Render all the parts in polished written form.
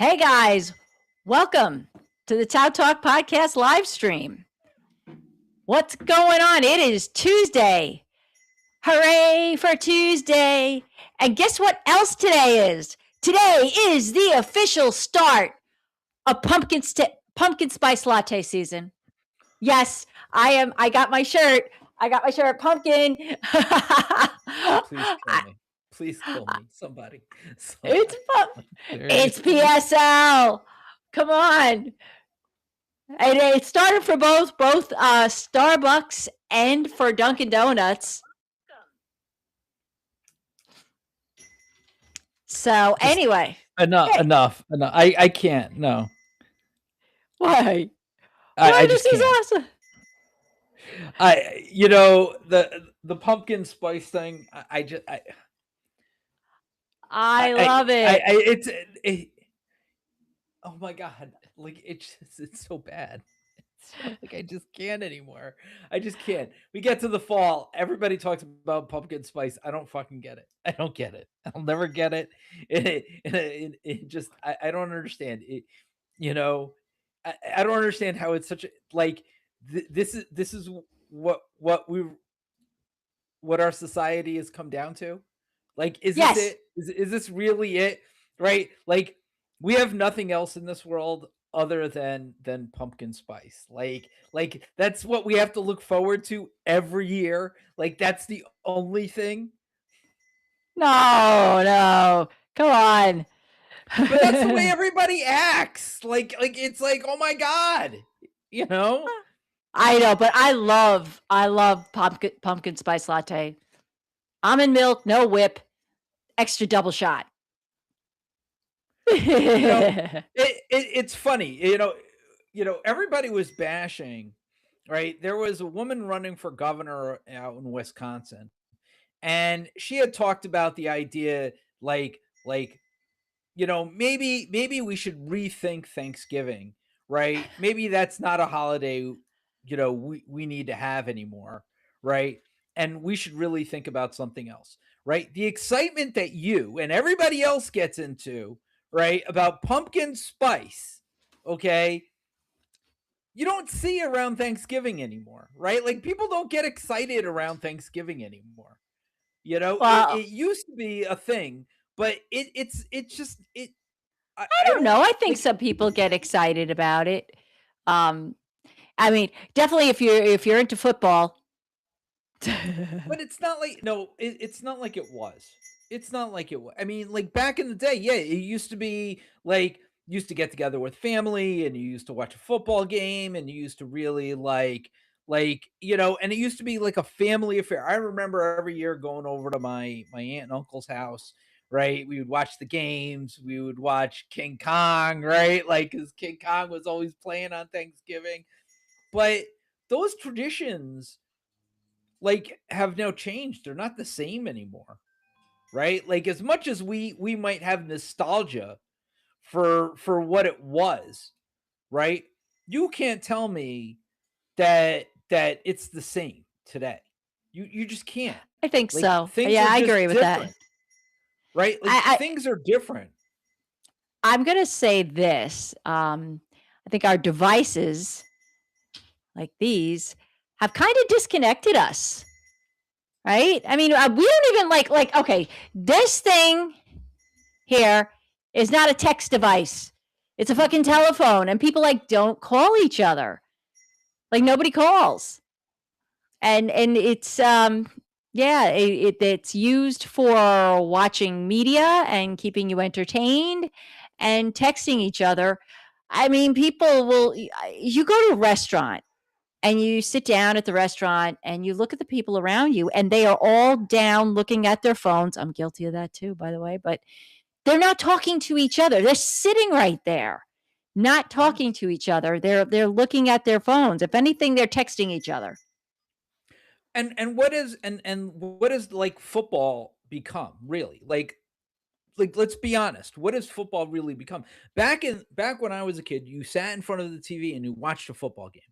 Hey guys, welcome to the TOWTalk podcast live stream. What's going on? It is Tuesday. Hooray for Tuesday. And guess what else today is? Today is the official start of pumpkin spice latte season. Yes, I got my shirt. Pumpkin. Please kill me. Please kill me. Somebody. It's PSL. Come on. And it started for both Starbucks and for Dunkin' Donuts. So anyway, enough. I can't. No. Why? I This just is can't. awesome. The pumpkin spice thing. I love it. Oh my god! Like it's so bad. Like I just can't anymore. I just can't. We get to the fall. Everybody talks about pumpkin spice. I don't fucking get it. I don't get it. I'll never get it. It just I don't understand it. You know, I don't understand how it's such a like. This is what our society has come down to. Like, is Yes. this it? Is this really it? Right? Like, we have nothing else in this world other than pumpkin spice. Like that's what we have to look forward to every year. Like that's the only thing. No. Come on. But that's the way everybody acts. Like it's like, oh my god. You know? I know, but I love pumpkin spice latte. Almond milk, no whip, extra double shot. It's funny. Everybody was bashing, right? There was a woman running for governor out in Wisconsin, and she had talked about the idea maybe we should rethink Thanksgiving, right? Maybe that's not a holiday we need to have anymore, right? And we should really think about something else, right? The excitement that you and everybody else gets into, right, about pumpkin spice, okay, you don't see around Thanksgiving anymore, right? Like people don't get excited around Thanksgiving anymore. Well, it used to be a thing, but it's just I don't know. I think some people get excited about it. I mean, definitely if you're into football. But it's not like it's not like it was. It's not like it was. I mean, like back in the day, yeah, it used to be like you used to get together with family and you used to watch a football game and you used to really and it used to be like a family affair. I remember every year going over to my aunt and uncle's house, right? We would watch the games, we would watch King Kong, right? Like cuz King Kong was always playing on Thanksgiving. But those traditions have now changed. They're not the same anymore. Right? Like as much as we might have nostalgia for what it was, right? You can't tell me that it's the same today. You just can't. I think so. Yeah, I agree with that. Right? Like things are different. I'm going to say this. I think our devices like these have kind of disconnected us. Right? I mean, we don't even like okay, this thing here is not a text device. It's a fucking telephone and people don't call each other. Like nobody calls. And it's it's used for watching media and keeping you entertained and texting each other. I mean, people will you go to a restaurant and you sit down at the restaurant and you look at the people around you and they are all down looking at their phones. I'm guilty of that too, by the way, but they're not talking to each other. They're sitting right there, not talking to each other. They're looking at their phones. If anything, they're texting each other. And what is like football become really? Like let's be honest, what has football really become? Back when I was a kid, you sat in front of the TV and you watched a football game.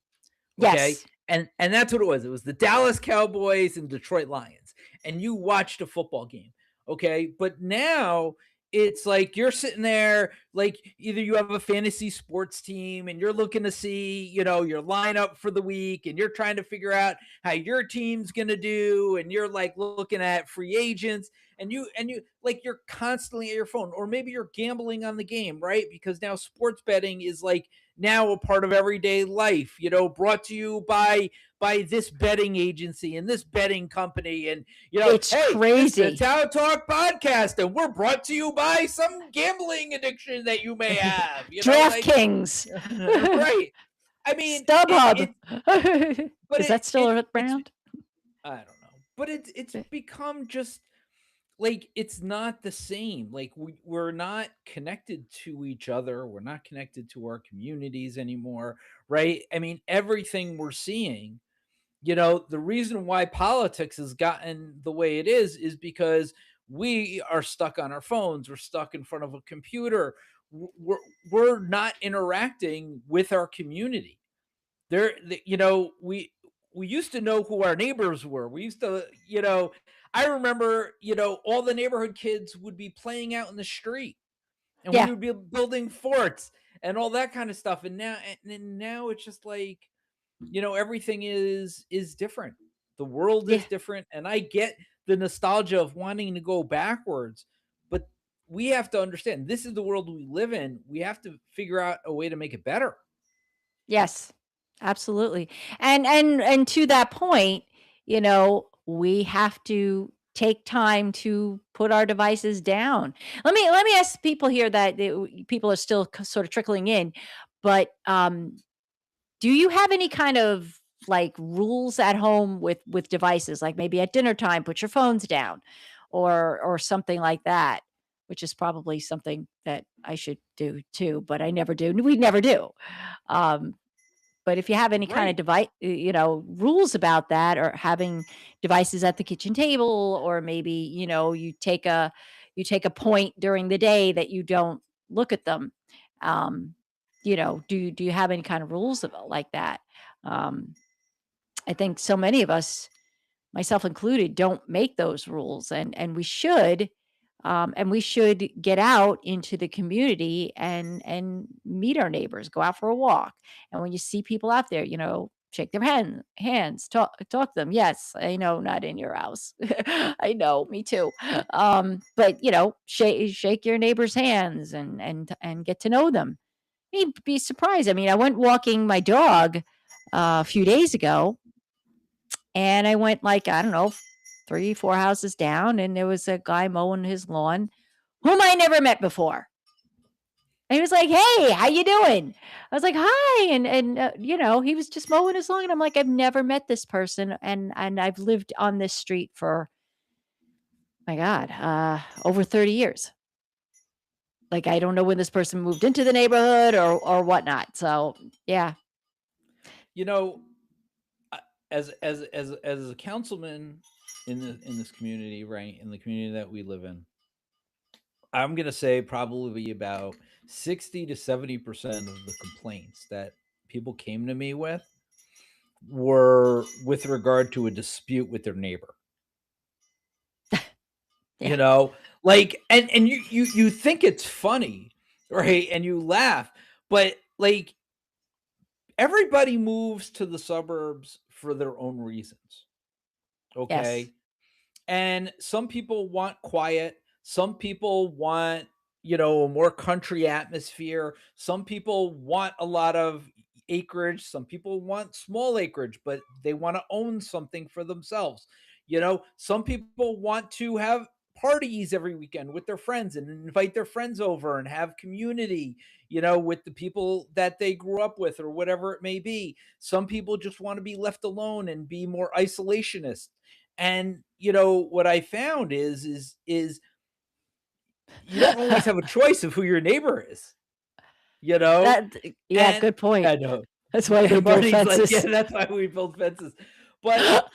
Okay. Yes. And that's what it was. It was the Dallas Cowboys and Detroit Lions. And you watched a football game. Okay. But now it's like you're sitting there like either you have a fantasy sports team and you're looking to see, your lineup for the week, and you're trying to figure out how your team's going to do, and you're like looking at free agents, and you like you're constantly at your phone, or maybe you're gambling on the game, right? Because now sports betting is like now a part of everyday life, brought to you by this betting agency and this betting company. And, It's hey, this is the crazy. TOWTalk podcast, and we're brought to you by some gambling addiction that you may have, like, DraftKings. right. I mean, StubHub. but Is that still it's, around? I don't know, but it's become just like it's not the same. Like we're not connected to each other. We're not connected to our communities anymore, right? I mean, everything we're seeing, the reason why politics has gotten the way it is because we are stuck on our phones. We're stuck in front of a computer. We're not interacting with our community. We used to know who our neighbors were. We used to, I remember, all the neighborhood kids would be playing out in the street, and we Yeah. would be building forts and all that kind of stuff. And now it's just like, everything is different. The world Yeah. is different, and I get the nostalgia of wanting to go backwards, but we have to understand this is the world we live in. We have to figure out a way to make it better. Yes. Absolutely. And to that point, we have to take time to put our devices down. Let me ask people here that people are still sort of trickling in, but do you have any kind of like rules at home with devices, like maybe at dinner time, put your phones down, or something like that, which is probably something that I should do too, but I never do. We never do. Um, but if you have any kind of Right. device, rules about that, or having devices at the kitchen table, or maybe, you take a point during the day that you don't look at them. Um, do you have any kind of rules about like that? Um, I think so many of us, myself included, don't make those rules, and we should. And we should get out into the community and meet our neighbors, go out for a walk. And when you see people out there, shake their hands, talk to them. Yes, I know, not in your house. I know, me too. But shake your neighbors' hands and get to know them. You'd be surprised. I mean, I went walking my dog a few days ago, and I went, like, I don't know, 3, 4 houses down, and there was a guy mowing his lawn whom I never met before. And he was like, "Hey, how you doing?" I was like, "Hi," and he was just mowing his lawn, and I'm like, "I've never met this person, and I've lived on this street for, my god, over 30 years." Like, I don't know when this person moved into the neighborhood or whatnot, so, yeah. You know, I- as a councilman in this community, right, in the community that we live in, I'm gonna say probably about 60 to 70% of the complaints that people came to me with were with regard to a dispute with their neighbor. Yeah. Like, and you think it's funny, right? And you laugh, but like everybody moves to the suburbs for their own reasons. Yes. Okay. And some people want quiet. Some people want, a more country atmosphere. Some people want a lot of acreage. Some people want small acreage, but they want to own something for themselves. Some people want to have parties every weekend with their friends and invite their friends over and have community, with the people that they grew up with or whatever it may be. Some people just want to be left alone and be more isolationist. And what I found is you don't always have a choice of who your neighbor is, you know? Yeah, And good point. I know. That's why they And build Marty's like, yeah, fences. that's why we build fences. But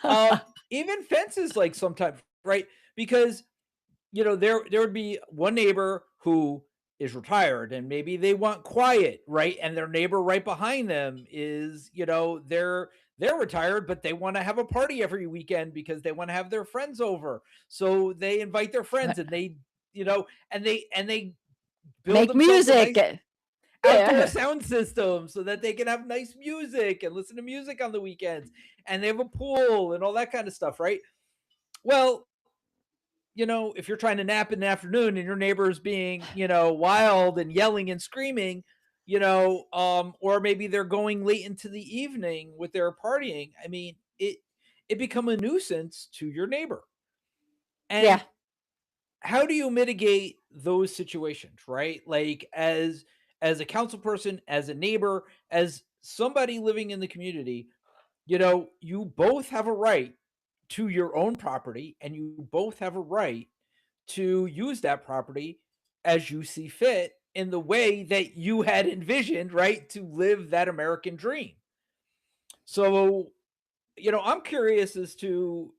even fences, like sometimes, right? Because there would be one neighbor who is retired and maybe they want quiet, right? And their neighbor right behind them is, they're retired, but they want to have a party every weekend because they want to have their friends over. So they invite their friends and they build Make themselves a music. nice outdoor Yeah. sound system so that they can have nice music and listen to music on the weekends, and they have a pool and all that kind of stuff, right? Well, if you're trying to nap in the afternoon and your neighbor's being, wild and yelling and screaming, or maybe they're going late into the evening with their partying, I mean, it become a nuisance to your neighbor. Yeah. And how do you mitigate those situations, right? Like as a council person, as a neighbor, as somebody living in the community, you both have a right to your own property, and you both have a right to use that property as you see fit in the way that you had envisioned, right? To live that American dream. So, I'm curious as to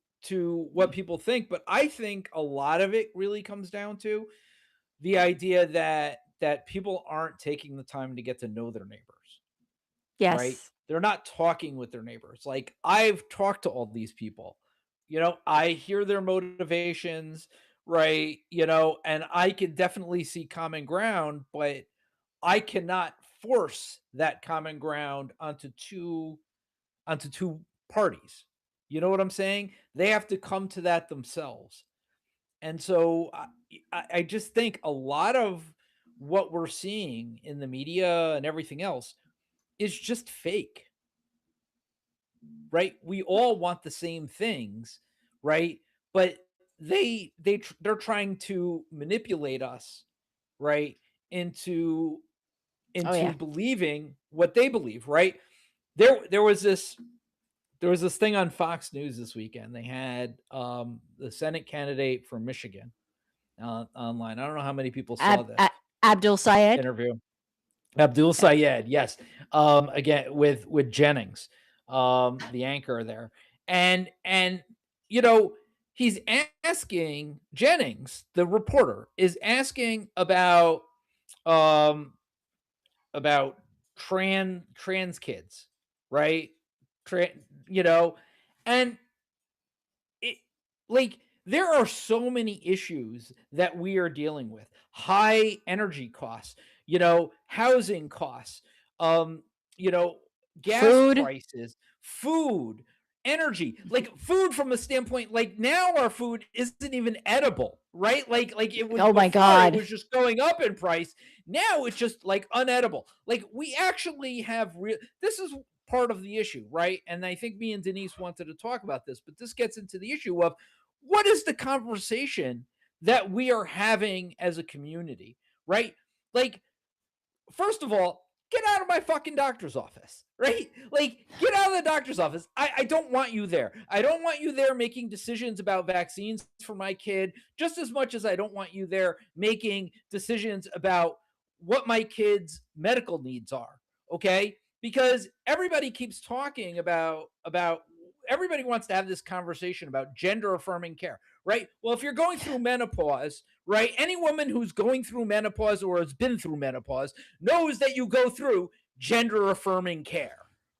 what people think, but I think a lot of it really comes down to the idea that people aren't taking the time to get to know their neighbors, right? Yes. They're not talking with their neighbors. Like, I've talked to all these people. I hear their motivations, right? And I can definitely see common ground, but I cannot force that common ground onto two parties. You know what I'm saying? They have to come to that themselves. And so I just think a lot of what we're seeing in the media and everything else is just fake, right? We all want the same things, right? But they're trying to manipulate us, right? into Oh into yeah. believing what they believe, right? There was this thing on Fox News this weekend. They had the Senate candidate from Michigan online. I don't know how many people saw Ab- this A- Abdul Syed. interview. Abdul Sayed, yes. Again with Jennings, the anchor there, and you know he's asking Jennings, the reporter, is asking um about trans kids, right? Tran, you know, and it like there are so many issues that we are dealing with. High energy costs, housing costs, um, you know, gas Food. prices, food, energy. Like food from a standpoint, like now our food isn't even edible, right? Like it was Oh my before, it God. was just going up in price. Now it's just like unedible. Like we actually have real this is part of the issue, right? And I think me and Denise wanted to talk about this, but this gets into the issue of what is the conversation that we are having as a community, right? Like, first of all, get out of my fucking doctor's office, right? Like, get out of the doctor's office. I don't want you there. I don't want you there making decisions about vaccines for my kid, just as much as I don't want you there making decisions about what my kid's medical needs are. Okay. Because everybody keeps talking about everybody wants to have this conversation about gender affirming care, right? Well, if you're going through menopause, right? Any woman who's going through menopause or has been through menopause knows that you go through gender affirming care.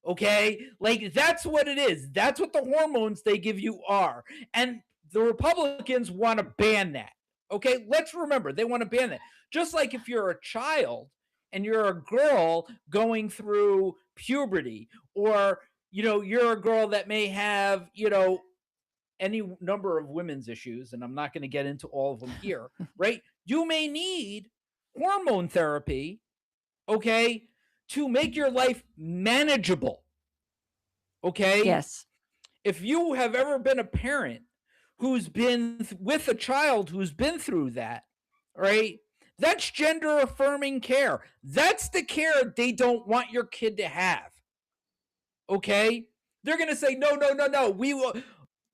Okay? Like that's what it is. That's what the hormones they give you are. And the Republicans want to ban that. Okay? Let's remember, they want to ban that. Just like if you're a child and you're a girl going through puberty, or you're a girl that may have, any number of women's issues, and I'm not going to get into all of them here, right? You may need hormone therapy, okay, to make your life manageable, okay? Yes. If you have ever been a parent who's been with a child who's been through that, right? That's gender affirming care. That's the care they don't want your kid to have, okay? They're going to say, no, no, no, no. We will.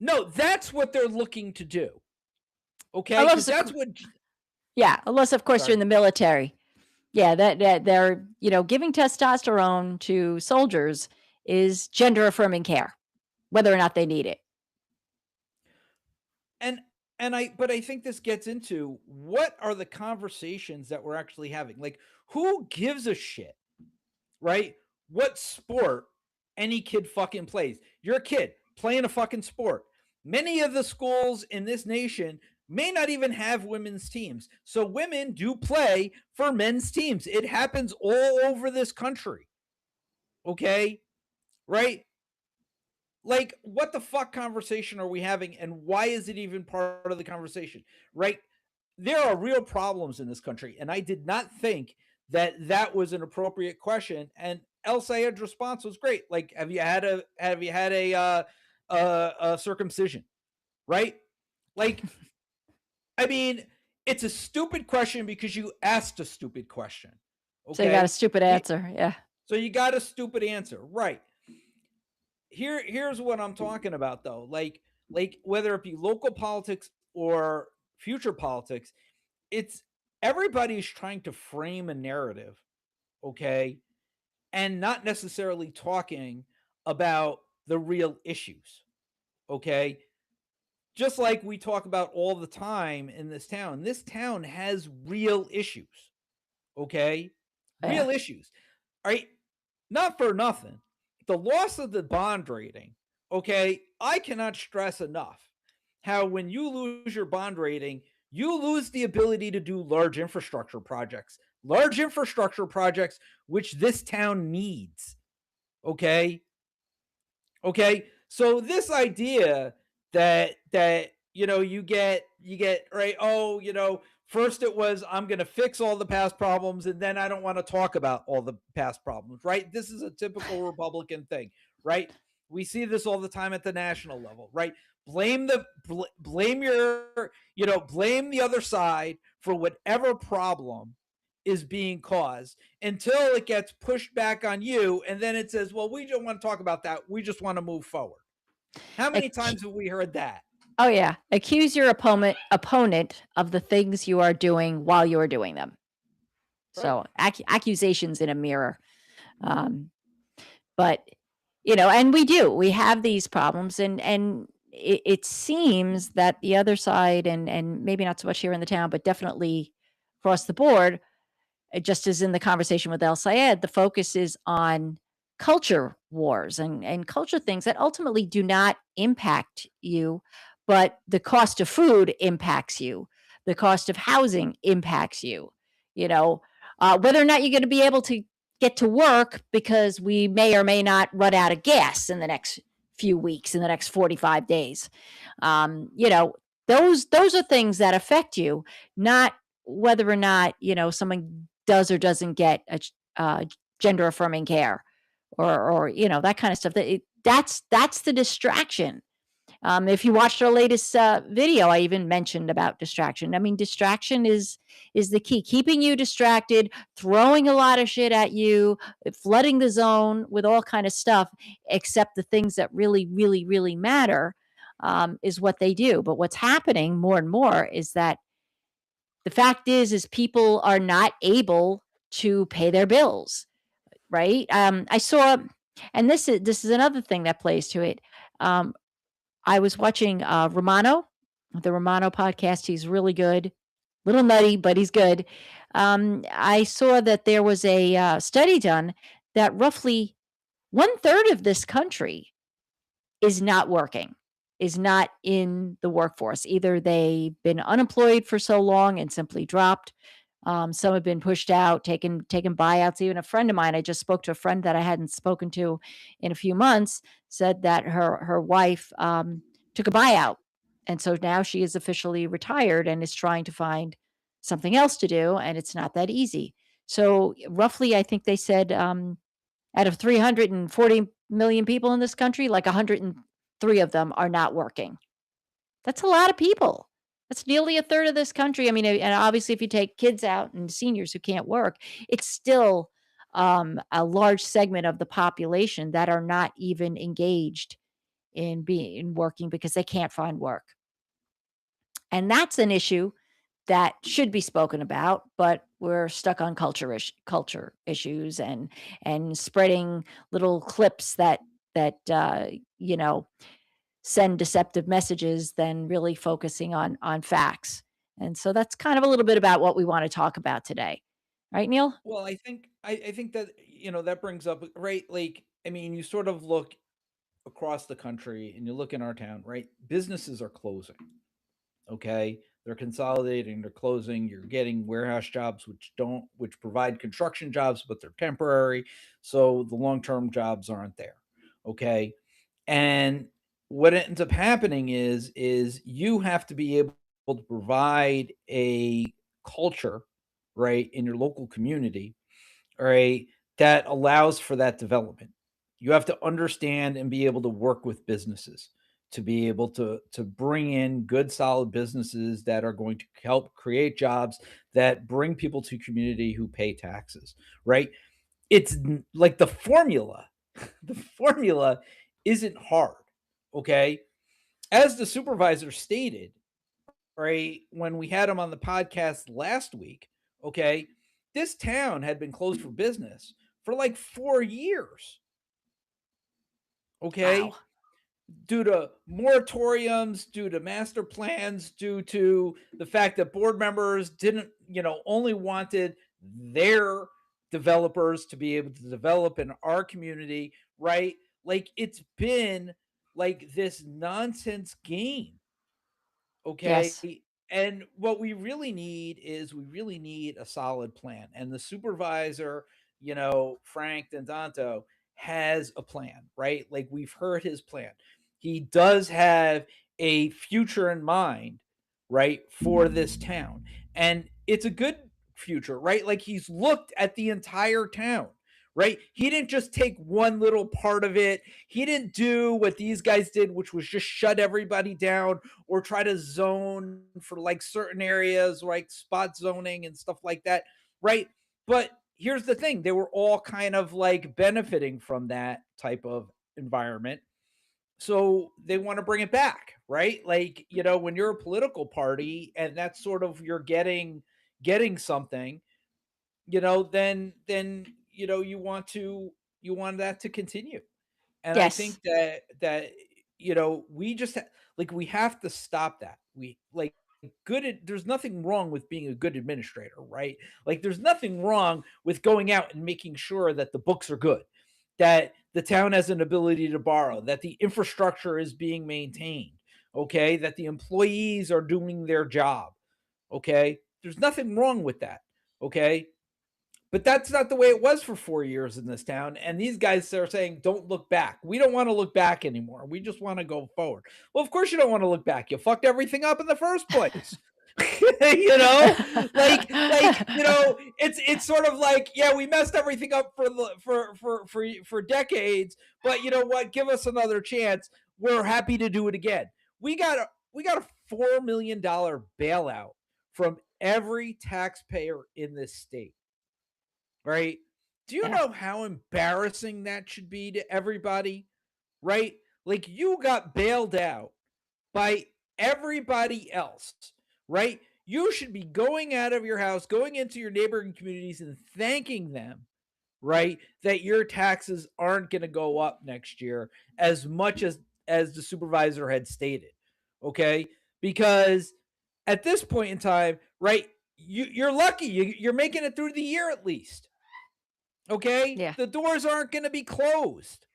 No, that's what they're looking to do. Okay, because Unless of that's cour what. Yeah, unless of course you're Sorry. in the military. Yeah, that they're, giving testosterone to soldiers is gender affirming care, whether or not they need it. And but I think this gets into what are the conversations that we're actually having? Like, who gives a shit, right? What sport any kid fucking plays? You're a kid playing a fucking sport. Many of the schools in this nation may not even have women's teams. So women do play for men's teams. It happens all over this country. Okay? Right? Like, what the fuck conversation are we having, and why is it even part of the conversation? Right? There are real problems in this country, and I did not think that that was an appropriate question. And El Sayed's response was great. Like, have you had a circumcision? Right? Like, I mean, it's a stupid question because you asked a stupid question. So you got a Okay, stupid you, answer. Yeah. so you got a stupid answer, right? Here's what I'm talking about though. Like whether it be local politics or future politics, it's everybody's trying to frame a narrative, okay, and not necessarily talking about the real issues, okay? Just like we talk about all the time in this town. This town has real issues, okay? Yeah. Real issues. All right, not for nothing. The loss of the bond rating, okay, I cannot stress enough how when you lose your bond rating, you lose the ability to do large infrastructure projects, which this town needs, okay? Okay. So this idea that you get right, oh, first it was I'm going to fix all the past problems and then I don't want to talk about all the past problems, right? This is a typical Republican thing, right? We see this all the time at the national level, right? Blame the other side for whatever problem is being caused until it gets pushed back on you, and then it says, well, we don't want to talk about that, we just want to move forward. How many Ac- times have we heard that? oh yeah. Accuse your opponent of the things you are doing while you are doing them. Right. So accusations in a mirror. Um, but and we do. We have these problems, and it seems that the other side, and maybe not so much here in the town, but definitely across the board, just as in the conversation with El Sayed, the focus is on culture wars and culture things that ultimately do not impact you, but the cost of food impacts you. The cost of housing impacts you. You know, whether or not you're going to be able to get to work because we may or may not run out of gas in the next few weeks, in the next 45 days. You know, those are things that affect you, not whether or not, someone does or doesn't get gender affirming care or that kind of stuff. That's the distraction. If you watched our latest video, I even mentioned about distraction. I mean, distraction is the key. Keeping you distracted, throwing a lot of shit at you, flooding the zone with all kind of stuff, except the things that really, really, really matter, is what they do. But what's happening more and more is that the fact is people are not able to pay their bills, right? I saw, and this is another thing that plays to it. Um, I was watching Romano, the Romano podcast. He's really good, little nutty, but he's good. I saw that there was a study done that roughly one third of this country is not working, is not in the workforce. Either they've been unemployed for so long and simply dropped. Some have been pushed out, taken buyouts. Even a friend of mine, I just spoke to a friend that I hadn't spoken to in a few months, said that her wife took a buyout, and so now she is officially retired and is trying to find something else to do, and it's not that easy. So roughly, I think they said out of 340 million people in this country, like 103 of them are not working. That's a lot of people. That's nearly a third of this country. I mean, and obviously, if you take kids out and seniors who can't work, it's still a large segment of the population that are not even engaged in working because they can't find work. And that's an issue that should be spoken about, but we're stuck on culture issues and spreading little clips that you know send deceptive messages than really focusing on facts. And so that's kind of a little bit about what we want to talk about today. Right, Neil? Well, I think that that brings up, right, like, I mean, you sort of look across the country and you look in our town, right? Businesses are closing. Okay. They're consolidating, they're closing. You're getting warehouse jobs which provide construction jobs, but they're temporary. So the long-term jobs aren't there. Okay. And what ends up happening is you have to be able to provide a culture, right, in your local community, all right, that allows for that development. You have to understand and be able to work with businesses to be able to bring in good solid businesses that are going to help create jobs that bring people to community who pay taxes, right? It's like the formula. The formula isn't hard, okay? As the supervisor stated, right, when we had him on the podcast last week, okay, this town had been closed for business for like 4 years, Wow. okay, due to moratoriums, due to master plans, due to the fact that board members didn't, only wanted their developers to be able to develop in our community, right? Like it's been like this nonsense game. Yes. Okay. And what we really need is we really need a solid plan. And the supervisor, Frank Dendanto, has a plan, right? Like we've heard his plan. He does have a future in mind, right, for this town. And it's a good future, right? Like he's looked at the entire town, right? He didn't just take one little part of it. He didn't do what these guys did, which was just shut everybody down or try to zone for like certain areas, like spot zoning and stuff like that, right? But here's the thing, they were all kind of like benefiting from that type of environment. So they want to bring it back, right? Like, when you're a political party and that's sort of you're getting something, then you want that to continue. And I Yes. think that we just like we have to stop that. We like there's nothing wrong with being a good administrator, right? Like there's nothing wrong with going out and making sure that the books are good, that the town has an ability to borrow, that the infrastructure is being maintained, okay, that the employees are doing their job, okay? There's nothing wrong with that, okay? But that's not the way it was for 4 years in this town. And these guys are saying, don't look back. We don't want to look back anymore. We just want to go forward. Well, of course you don't want to look back. You fucked everything up in the first place. you know, it's sort of like, yeah, we messed everything up for decades, but you know what? Give us another chance. We're happy to do it again. We got a $4 million bailout from every taxpayer in this state, right? Do you Yeah. know how embarrassing that should be to everybody? Right? Like you got bailed out by everybody else, right? You should be going out of your house, going into your neighboring communities and thanking them, right? That your taxes aren't going to go up next year as much as the supervisor had stated. Okay? Because at this point in time, right, you're lucky. You're making it through the year at least. Okay? Yeah. The doors aren't going to be closed.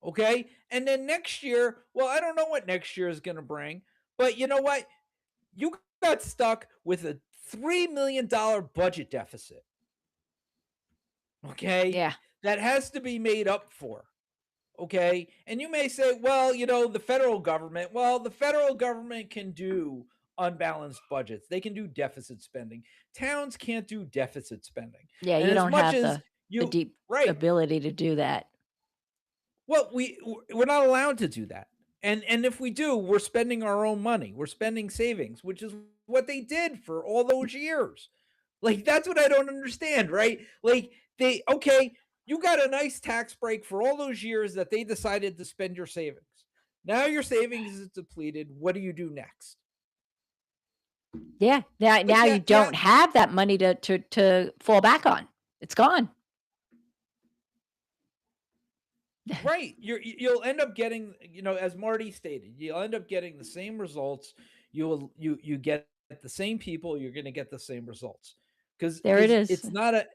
Okay? And then next year, well, I don't know what next year is going to bring, but you know what? You got stuck with a $3 million budget deficit. Okay? Yeah. That has to be made up for. Okay? And you may say, well, the federal government can do unbalanced budgets. They can do deficit spending. Towns can't do deficit spending. Yeah, And you as don't much have as the you deep right, ability to do that. well, we're not allowed to do that. And if we do, we're spending our own money. We're spending savings, which is what they did for all those years. Like that's what I don't understand, right? Like you got a nice tax break for all those years that they decided to spend your savings. Now your savings is depleted. What do you do next? Yeah. Now Like you don't have that money to fall back on. It's gone. right. You'll end up getting, as Marty stated, you'll end up getting the same results. You get the same people, you're going to get the same results. Because There it it's is. not a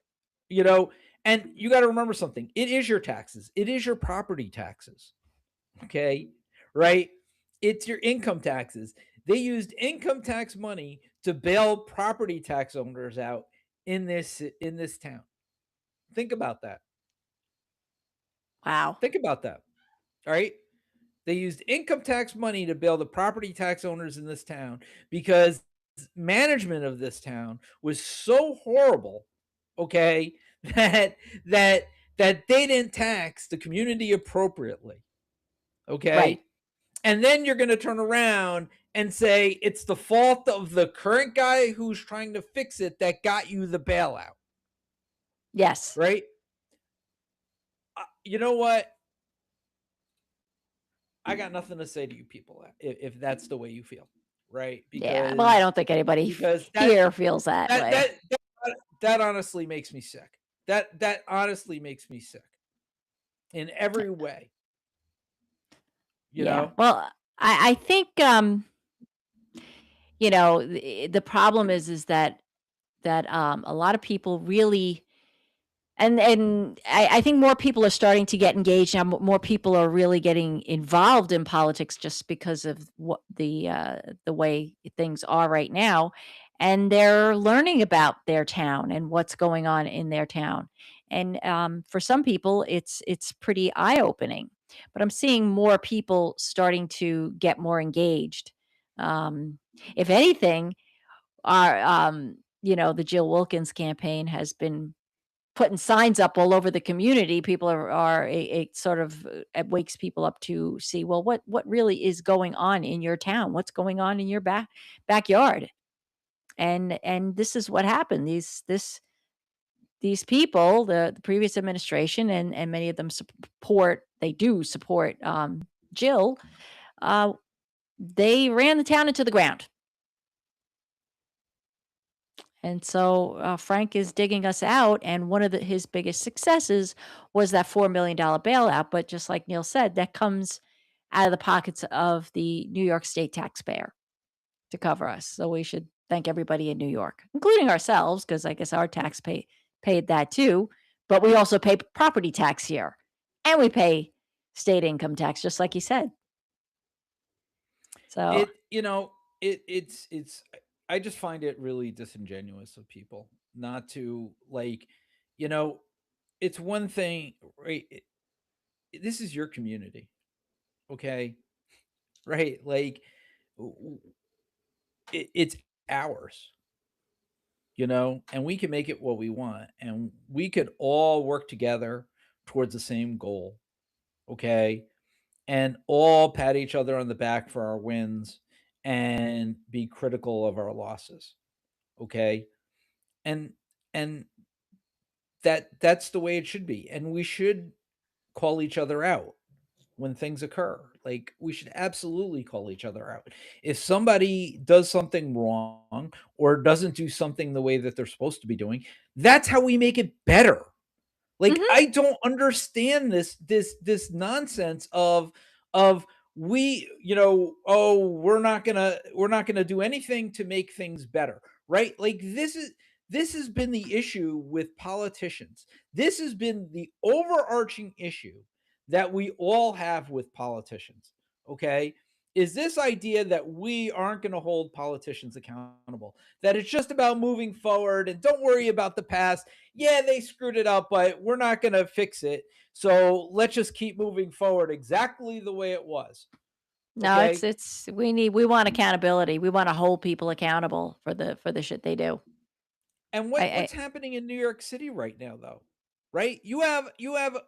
you know and you got to remember something. It is your taxes. It is your property taxes. Okay? Right? It's your income taxes. They used income tax money to bail property tax owners out in this town. Think about that. Wow. Think about that. All right. They used income tax money to bail the property tax owners in this town because management of this town was so horrible, okay, that that that they didn't tax the community appropriately, Right. okay? And then you're going to turn around and say it's the fault of the current guy who's trying to fix it that got you the bailout, Yes. right? You know what? I got nothing to say to you people if that's the way you feel, right? Yeah. Well, I don't think anybody Because here feels that that way. that that honestly makes me sick. That honestly makes me sick in every way, you Yeah. know? Well, I think the problem is that a lot of people really and I think more people are starting to get engaged now. More people are really getting involved in politics just because of what the way things are right now, and they're learning about their town and what's going on in their town. And for some people, it's pretty eye opening. But I'm seeing more people starting to get more engaged. Um, if anything, the Jill Wilkins campaign has been putting signs up all over the community. People are it sort of it wakes people up to see, well, what really is going on in your town? What's going on in your backyard? And this is what happened. These people, the previous administration, and many of them support Jill. Uh, they ran the town into the ground. And so Frank is digging us out, and one of his biggest successes was that $4 million bailout. But just like Neil said, that comes out of the pockets of the New York State taxpayer to cover us. So we should thank everybody in New York, including ourselves, because I guess our paid that too. But we also pay property tax here, and we pay state income tax, just like you said. So It it's I just find it really disingenuous of people not to like, you know, it's one thing, right? This is your community, okay? Right? Like it's ours, you know, and we can make it what we want, and we could all work together towards the same goal, okay? And all pat each other on the back for our wins and be critical of our losses, okay? And and that's the way it should be. And we should call each other out when things occur. Like we should absolutely call each other out. If somebody does something wrong or doesn't do something the way that they're supposed to be doing, that's how we make it better. Like mhm. I don't understand this nonsense of we, you know, oh, we're not going to do anything to make things better, right? Like this has been the issue with politicians. This has been the overarching issue that we all have with politicians, okay? Is this idea that we aren't going to hold politicians accountable, that it's just about moving forward and don't worry about the past. Yeah, they screwed it up, but we're not going to fix it. So let's just keep moving forward exactly the way it was. No, Okay. we want accountability. We want to hold people accountable for the shit they do. And I what's happening in New York City right now though? Right? You have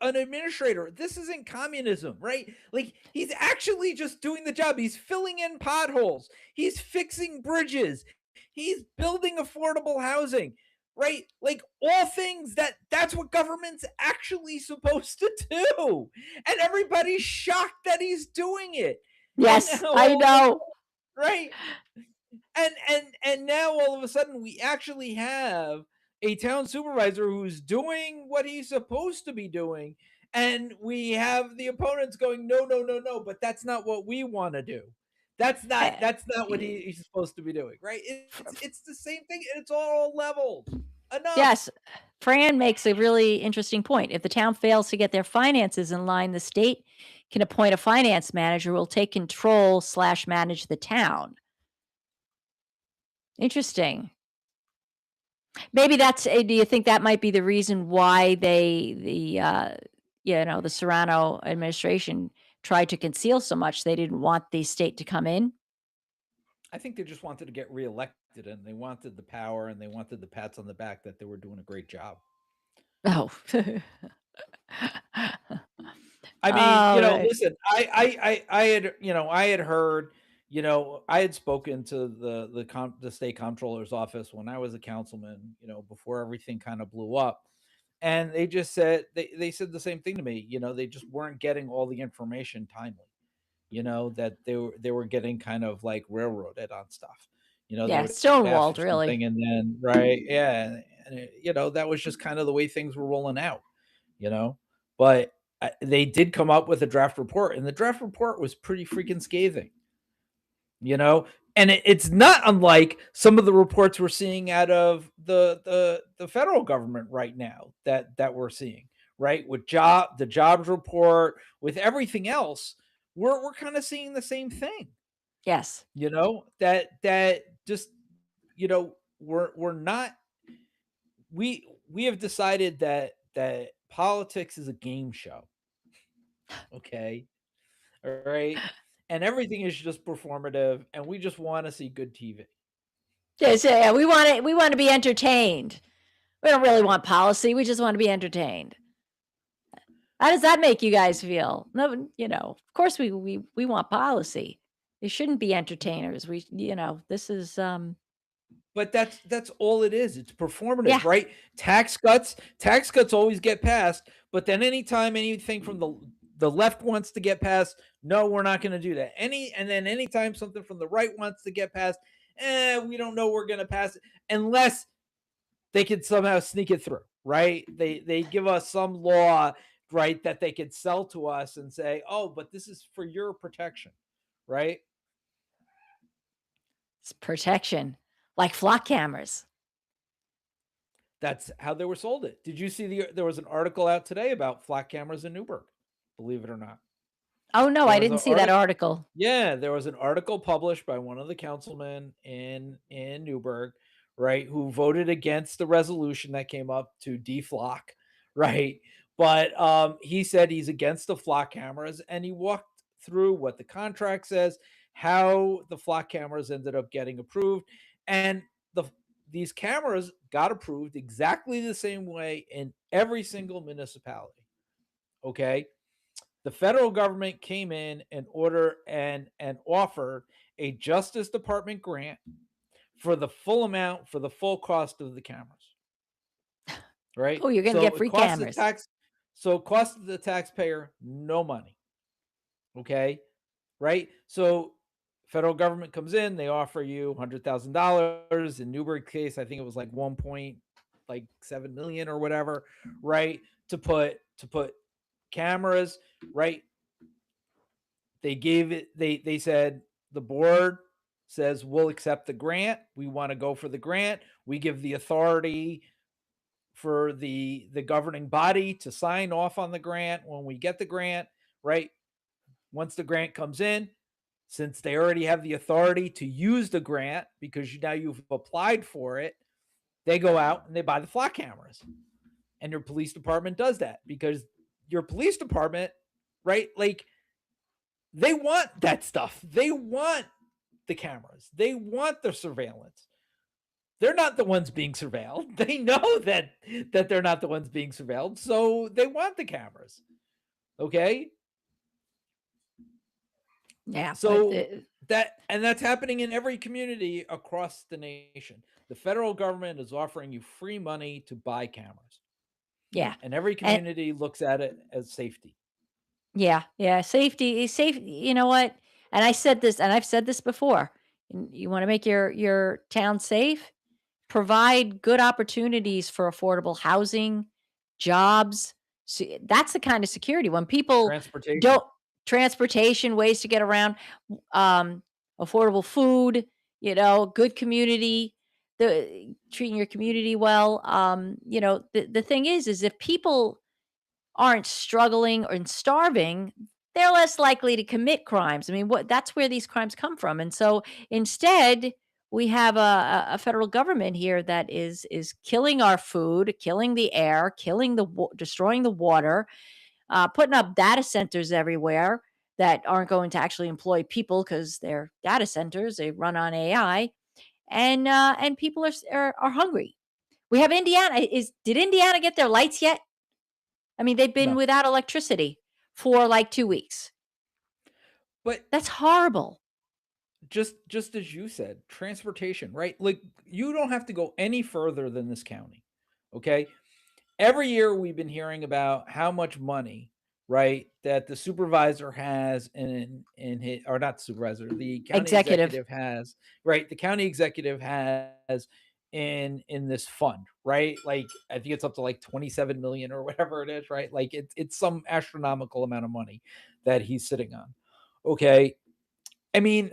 an administrator. This isn't communism, right? Like he's actually just doing the job. He's filling in potholes. He's fixing bridges. He's building affordable housing. Right? Like all things that's what government's actually supposed to do. And everybody's shocked that he's doing it. And Yes, now I all of a know. sudden, right? And now all of a sudden we actually have a town supervisor who's doing what he's supposed to be doing, and we have the opponents going no no no no, but that's not what we want to do. Uh, That's not what y- he's supposed to be doing, right? f- f- It's the same thing, and it's all levels. Enough. yes, Fran makes a really interesting point. If the town fails to get their finances in line, the state can appoint a finance manager who will take control slash manage the town. Interesting. Maybe that's do you think that might be the reason why the Serrano administration tried to conceal so much? They didn't want the state to come in? I think they just wanted to get reelected, and they wanted the power, and they wanted the pats on the back that they were doing a great job. Oh. I mean, Oh, right. listen, I had, I had heard, I had spoken to the state comptroller's office when I was a councilman, before everything kind of blew up. And they just said they said the same thing to me, they just weren't getting all the information timely, that they were getting kind of like railroaded on stuff. They Yeah, would ask for stonewalled, really. something, and then right, yeah, and that was just kind of the way things were rolling out, you know. But they did come up with a draft report, and the draft report was pretty freaking scathing, you know. And it's not unlike some of the reports we're seeing out of the federal government right now that we're seeing, right, with the jobs report, with everything else. We're kind of seeing the same thing, Yes. that just, we're not, we have decided that politics is a game show. Okay. All right. And everything is just performative, and we just want to see good TV. Yes, yeah, we wanna be entertained. We don't really want policy, we just wanna be entertained. How does that make you guys feel? No, of course we want policy. It shouldn't be entertainers. This is, But that's all it is. It's performative, yeah, right? Tax cuts always get passed, but then anytime anything from the left wants to get passed, no, we're not going to do that. And then anytime something from the right wants to get passed, we don't know we're going to pass it unless they can somehow sneak it through, right? They give us some law, right, that they could sell to us and say, "Oh, but this is for your protection." Right? it's protection, like flock cameras. That's how they were sold it. Did you see there was an article out today about flat cameras in Newburgh, believe it or not. Oh, no, There I was didn't an see that article article. Yeah, there was an article published by one of the councilmen in Newburgh, right, who voted against the resolution that came up to deflock, right? But he said he's against the flock cameras, and he walked through what the contract says, how the flock cameras ended up getting approved, and the these cameras got approved exactly the same way in every single municipality. Okay, the federal government came in and offered a Justice Department grant for the full amount, for the full cost of the cameras. Right? Oh, you're gonna get free cameras. So it costs the taxpayer no money. Okay? Right? So federal government comes in, they offer you $100,000. In Newberg's case, I think it was like 1.7 million or whatever, right? To put cameras, right? They said the board says we'll accept the grant. We want to go for the grant. We give the authority for the governing body to sign off on the grant when we get the grant, right? Once the grant comes in, since they already have the authority to use the grant because now you've applied for it, they go out and they buy the flock cameras. And your police department does that because your police department, right? Like, they want that stuff. They want the cameras. They want the surveillance. They're not the ones being surveilled. They know that they're not the ones being surveilled, so they want the cameras. Okay? Yeah, but So that's happening in every community across the nation. The federal government is offering you free money to buy cameras. yeah, And every and community looks at it as safety. yeah, yeah, safety is safe. You know what? And I said this, and I've said this before. You want to make your town safe? Provide good opportunities for affordable housing, jobs. That's the kind of security when people Transportation. don't transportation, ways to get around, um, affordable food, good community, the treating your community well. The thing is if people aren't struggling or starving, they're less likely to commit crimes. I mean, that's where these crimes come from. And so instead, we have a federal government here that is killing our food, killing the air, killing destroying the water, putting up data centers everywhere that aren't going to actually employ people because they're data centers. They run on AI, and people are hungry. We have Indiana. Is Did Indiana get their lights yet? I mean, they've been No. without electricity for like 2 weeks. But That's horrible. just as you said, transportation, right? Like, you don't have to go any further than this county. Okay? Every year we've been hearing about how much money, right, that the supervisor has in his, or not the supervisor, the county Executive. executive has, right? The county executive has in this fund, right? Like, I think it's up to like 27 million or whatever it is, right? Like, it's some astronomical amount of money that he's sitting on. Okay. I mean,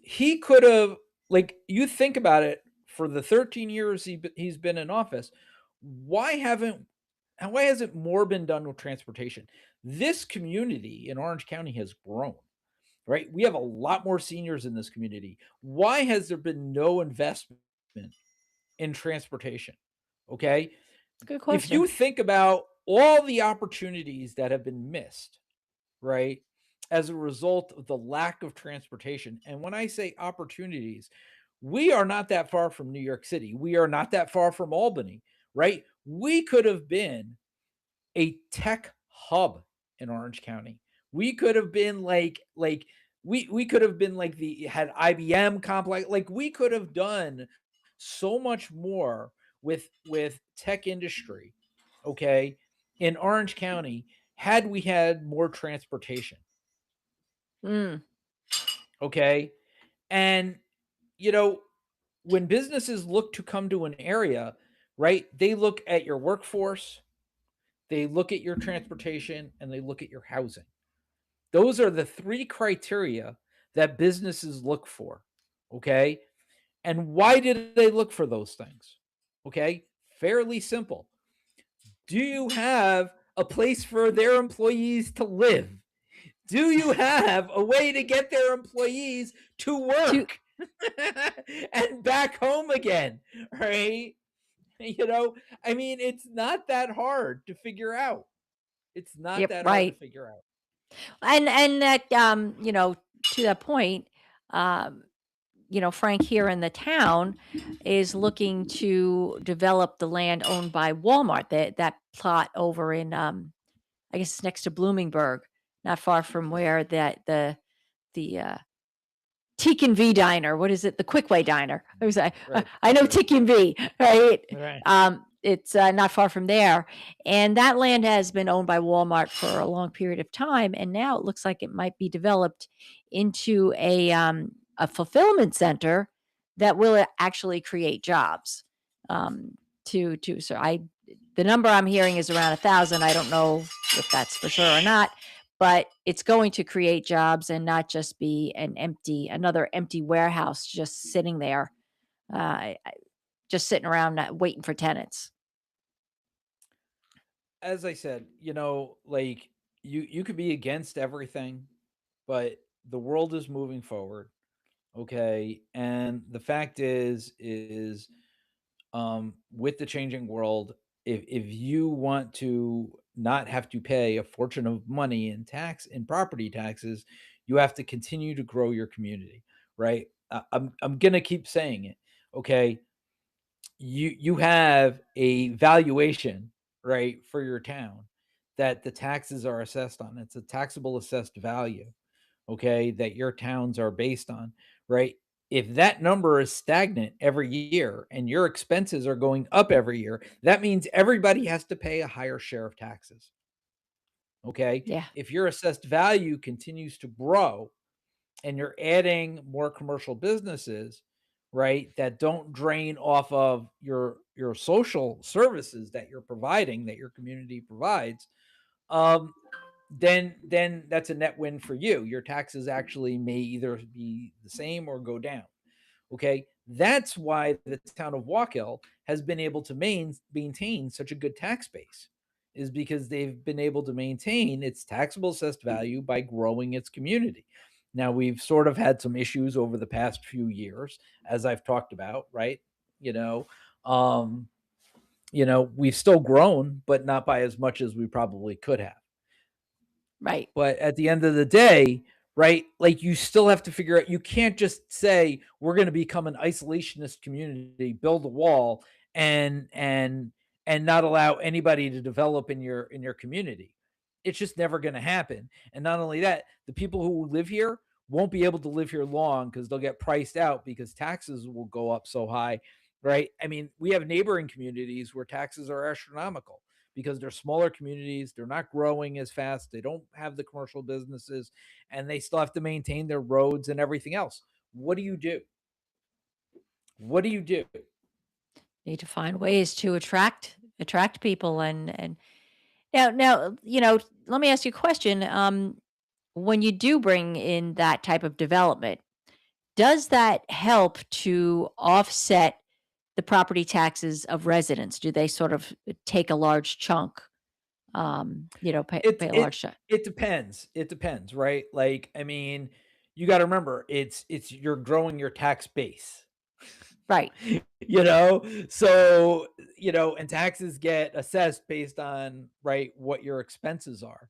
he could have, like, you think about it, for the 13 years he's been in office, why haven't why hasn't more been done with transportation? This community in Orange County has grown, right? We have a lot more seniors in this community. Why has there been no investment in transportation? Okay. It's a good If question. you think about all the opportunities that have been missed, right, as a result of the lack of transportation. And when I say opportunities, we are not that far from New York City. We are not that far from Albany, right? We could have been a tech hub in Orange County. We could have been we could have been like the had IBM complex. Like, we could have done so much more with tech industry, okay, in Orange County, had we had more transportation, Mm, okay? And you know, when businesses look to come to an area, right? They look at your workforce, they look at your transportation, and they look at your housing. Those are the three criteria that businesses look for. Okay. And why did they look for those things? Okay. Fairly simple. Do you have a place for their employees to live? Do you have a way to get their employees to to work and back home again? Right. You know, I mean, it's not that hard to figure out. It's not Yep, that hard to right. figure out. And that, to that point, um, Frank here in the town is looking to develop the land owned by Walmart. That plot over in, I guess it's next to Bloomingburg, not far from where the Teak and V Diner. What is it? The Quickway Diner. Right. I know Okay. Teak and V, right? Right. It's not far from there, and that land has been owned by Walmart for a long period of time, and now it looks like it might be developed into a fulfillment center that will actually create jobs. To so I The number I'm hearing is around 1,000. I don't know if that's for sure or not, but it's going to create jobs and not just be another empty warehouse just sitting there, just sitting around waiting for tenants. As I said, like, you could be against everything, but the world is moving forward, okay? And the fact is with the changing world, if you want to not have to pay a fortune of money in property taxes, you have to continue to grow your community, right? I'm gonna keep saying it, okay? You have a valuation, right, for your town that the taxes are assessed on. It's a taxable assessed value, okay, that your towns are based on, right? If that number is stagnant every year and your expenses are going up every year, that means everybody has to pay a higher share of taxes. Okay. Yeah. If your assessed value continues to grow and you're adding more commercial businesses, right, that don't drain off of your social services that you're providing, that your community provides, um, then that's a net win for you. Your taxes actually may either be the same or go down. Okay. That's why the town of Walkill has been able to maintain such a good tax base, is because they've been able to maintain its taxable assessed value by growing its community. Now we've sort of had some issues over the past few years, as I've talked about, right? You know, um, we've still grown, but not by as much as we probably could have. Right. But at the end of the day, right, like you still have to figure out, you can't just say we're going to become an isolationist community, build a wall and not allow anybody to develop in your community. It's just never going to happen. And not only that, the people who live here won't be able to live here long because they'll get priced out because taxes will go up so high, right? I mean, we have neighboring communities where taxes are astronomical because they're smaller communities, they're not growing as fast, they don't have the commercial businesses, and they still have to maintain their roads and everything else. What do you do? What do you do? Need to find ways to attract people and now, let me ask you a question. When you do bring in that type of development, does that help to offset the property taxes of residents? Do they sort of take a large chunk, It pay a it large chunk? it depends. It depends, right? Like, I mean, you got to remember, it's you're growing your tax base. Right. you know so and taxes get assessed based on, right, what your expenses are.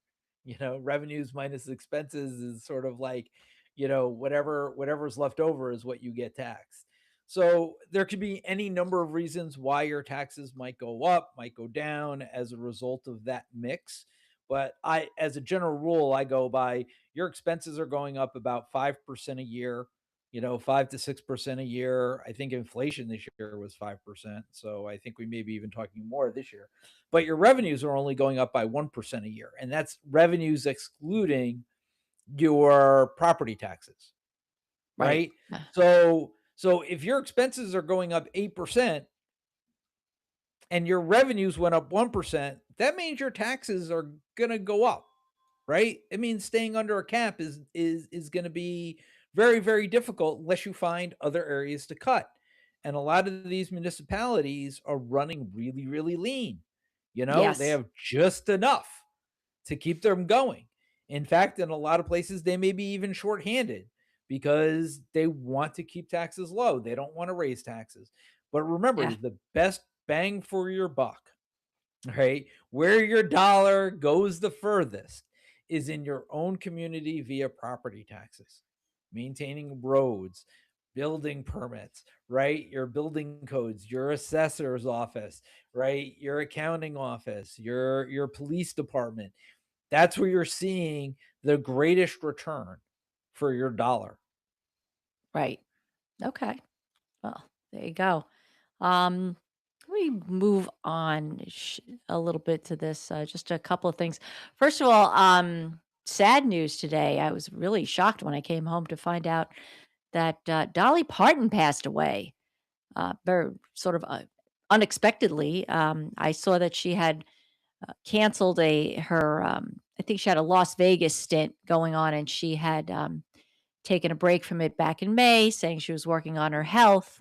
Revenues minus expenses is sort of like, whatever's left over is what you get taxed. So there could be any number of reasons why your taxes might go up, might go down as a result of that mix. But I as a general rule, I go by, your expenses are going up about 5% a year, 5 to 6% a year. I think inflation this year was 5%. So I think we may be even talking more this year. But your revenues are only going up by 1% a year. And that's revenues excluding your property taxes, Right. right? So if your expenses are going up 8% and your revenues went up 1%, that means your taxes are going to go up, right? It means staying under a cap is going to be very, very difficult unless you find other areas to cut. And a lot of these municipalities are running really, really lean. They Yes. have just enough to keep them going. In fact, in a lot of places, they may be even shorthanded because they want to keep taxes low. They don't want to raise taxes. But remember, Yeah. the best bang for your buck, right? Where your dollar goes the furthest is in your own community via property taxes, maintaining roads, building permits, right? Your building codes, your assessor's office, right? Your accounting office, your police department. That's where you're seeing the greatest return for your dollar. Right. Okay. Well, there you go. Um, Let me move on a little bit to this. Just a couple of things. First of all, sad news today. I was really shocked when I came home to find out that Dolly Parton passed away. Very sort of unexpectedly. I saw that she had canceled her. I think she had a Las Vegas stint going on, and she had taken a break from it back in May, saying she was working on her health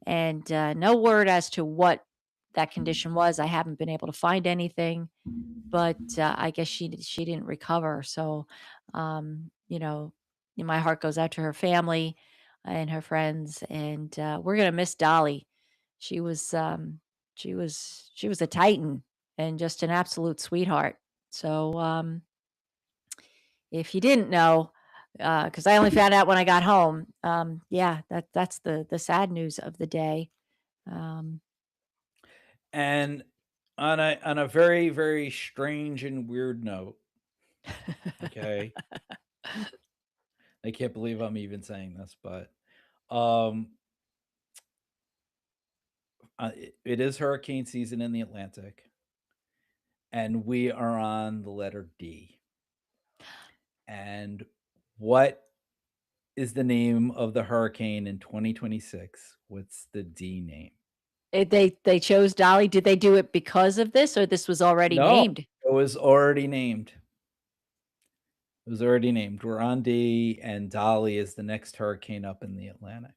and no word as to what that condition was. I haven't been able to find anything, but I guess she didn't recover. So, my heart goes out to her family and her friends, and we're gonna miss Dolly. She was she was a titan and just an absolute sweetheart. So, if you didn't know, because I only found out when I got home, yeah, that's the sad news of the day. Um, And on a very, very strange and weird note, okay, I can't believe I'm even saying this, but um, it is hurricane season in the Atlantic, and we are on the letter D. And what is the name of the hurricane in 2026? What's the D name? they chose Dolly. Did they do it because of this, or this was already No, named? it was already named. It was already named. We're on D, and Dolly is the next hurricane up in the Atlantic,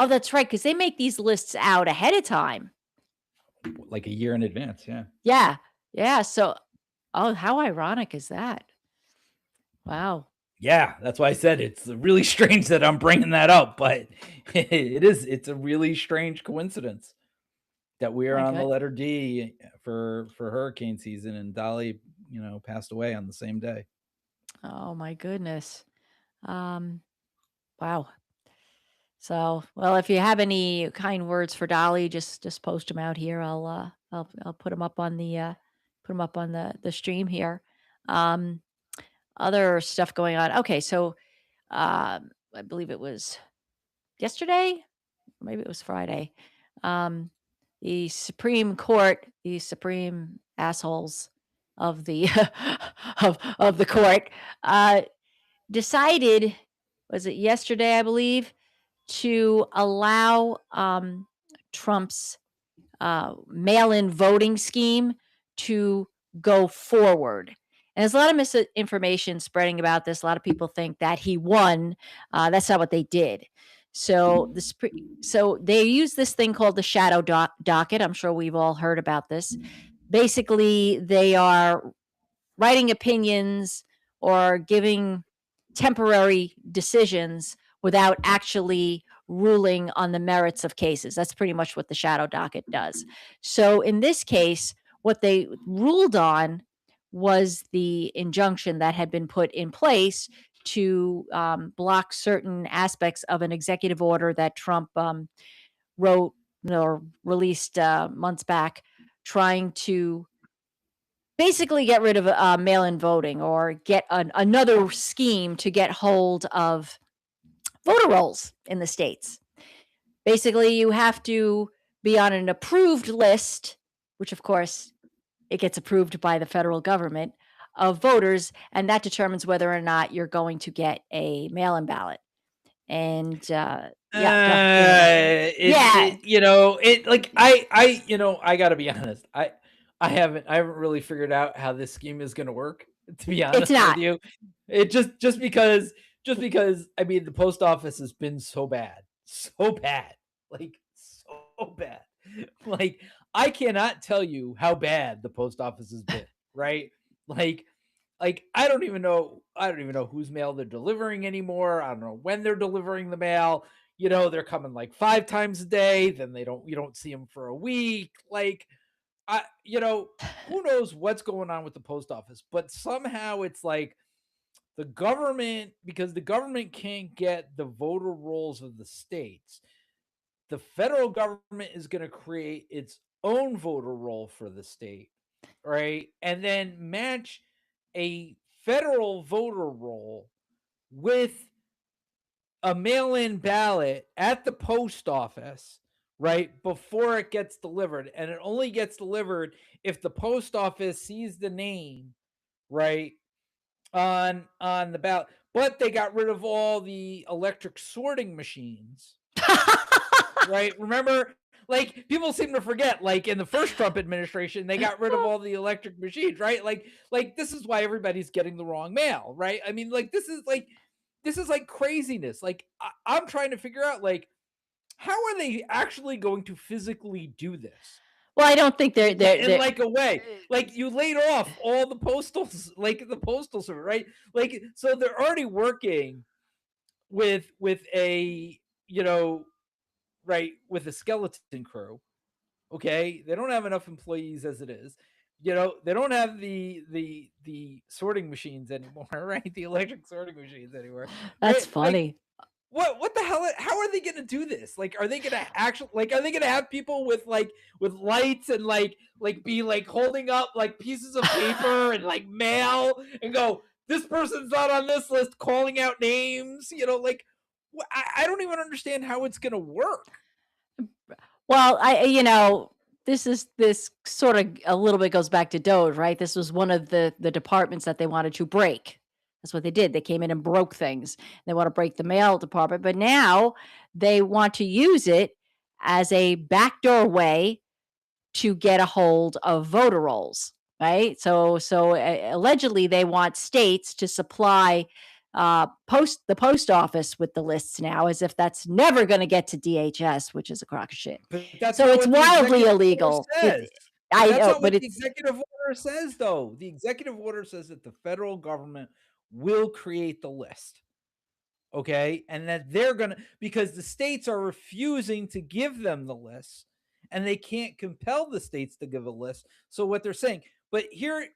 Oh, that's right, because they make these lists out ahead of time. like a year in advance. Yeah. Yeah, yeah, so oh, how ironic is that? Wow. Yeah, that's why I said it's really strange that I'm bringing that up, but it's a really strange coincidence that we are My on the good. letter D for hurricane season, and Dolly, passed away on the same day. Oh my goodness. Um, wow. So, well, if you have any kind words for Dolly, just post them out here. I'll put them up on the the stream here. Um, other stuff going on. Okay, so I believe it was yesterday, or maybe it was Friday. Um, the Supreme Court, the supreme assholes of the of the court, uh, decided, was it yesterday, I believe, to allow, Trump's, mail-in voting scheme to go forward. And there's a lot of misinformation spreading about this. A lot of people think that he won. That's not what they did. So so they use this thing called the shadow docket. I'm sure we've all heard about this. Basically, they are writing opinions or giving temporary decisions without actually ruling on the merits of cases. That's pretty much what the shadow docket does. So in this case, what they ruled on was the injunction that had been put in place to block certain aspects of an executive order that Trump wrote or released months back, trying to basically get rid of mail-in voting or get another scheme to get hold of voter rolls in the states. Basically, you have to be on an approved list, which of course it gets approved by the federal government of voters, and that determines whether or not you're going to get a mail-in ballot. And yeah, go ahead. Yeah, I gotta be honest. I haven't really figured out how this scheme is gonna work, to be it's honest with not. you. It just because I mean the post office has been so bad. So bad. Like so bad. Like I cannot tell you how bad the post office has been, right? Like I don't even know whose mail they're delivering anymore. I don't know when they're delivering the mail. They're coming like 5 times a day, then you don't see them for a week. Like who knows what's going on with the post office, but somehow it's like the government, because the government can't get the voter rolls of the states, the federal government is going to create its own voter roll for the state, right? And then match a federal voter roll with a mail in ballot at the post office, right? Before it gets delivered. And it only gets delivered if the post office sees the name, right? On the ballot. But they got rid of all the electric sorting machines, right? Remember, like people seem to forget, like in the first Trump administration, they got rid of all the electric machines, right? Like this is why everybody's getting the wrong mail, right? I mean, like this is like craziness. Like I'm trying to figure out, like, how are they actually going to physically do this? Well, I don't think In like a way, like you laid off all the postals, like the postal service, right? Like so they're already working with a you know right, with a skeleton crew. Okay, they don't have enough employees as it is. They don't have the sorting machines anymore, right? The electric sorting machines anymore, that's right? Like funny. what the hell? How are they going to do this? Like, are they going to actually, like, are they going to have people with lights and like be like holding up like pieces of paper and like mail and go, this person's not on this list, calling out names? Like I don't even understand how it's going to work. Well, this sort of a little bit goes back to Doge, right? This was one of the departments that they wanted to break. That's what they did. They came in and broke things. They want to break the mail department, but now they want to use it as a backdoor way to get a hold of voter rolls, right? Allegedly, they want states to supply the post office with the lists now, as if that's never going to get to DHS, which is a crock of shit. But that's So not it's what the wildly executive order illegal. says. But I that's know, not but what the it's executive order says, though. The executive order says that the federal government will create the list. Okay. And that they're going to, because the states are refusing to give them the list and they can't compel the states to give a list. So what they're saying, but here,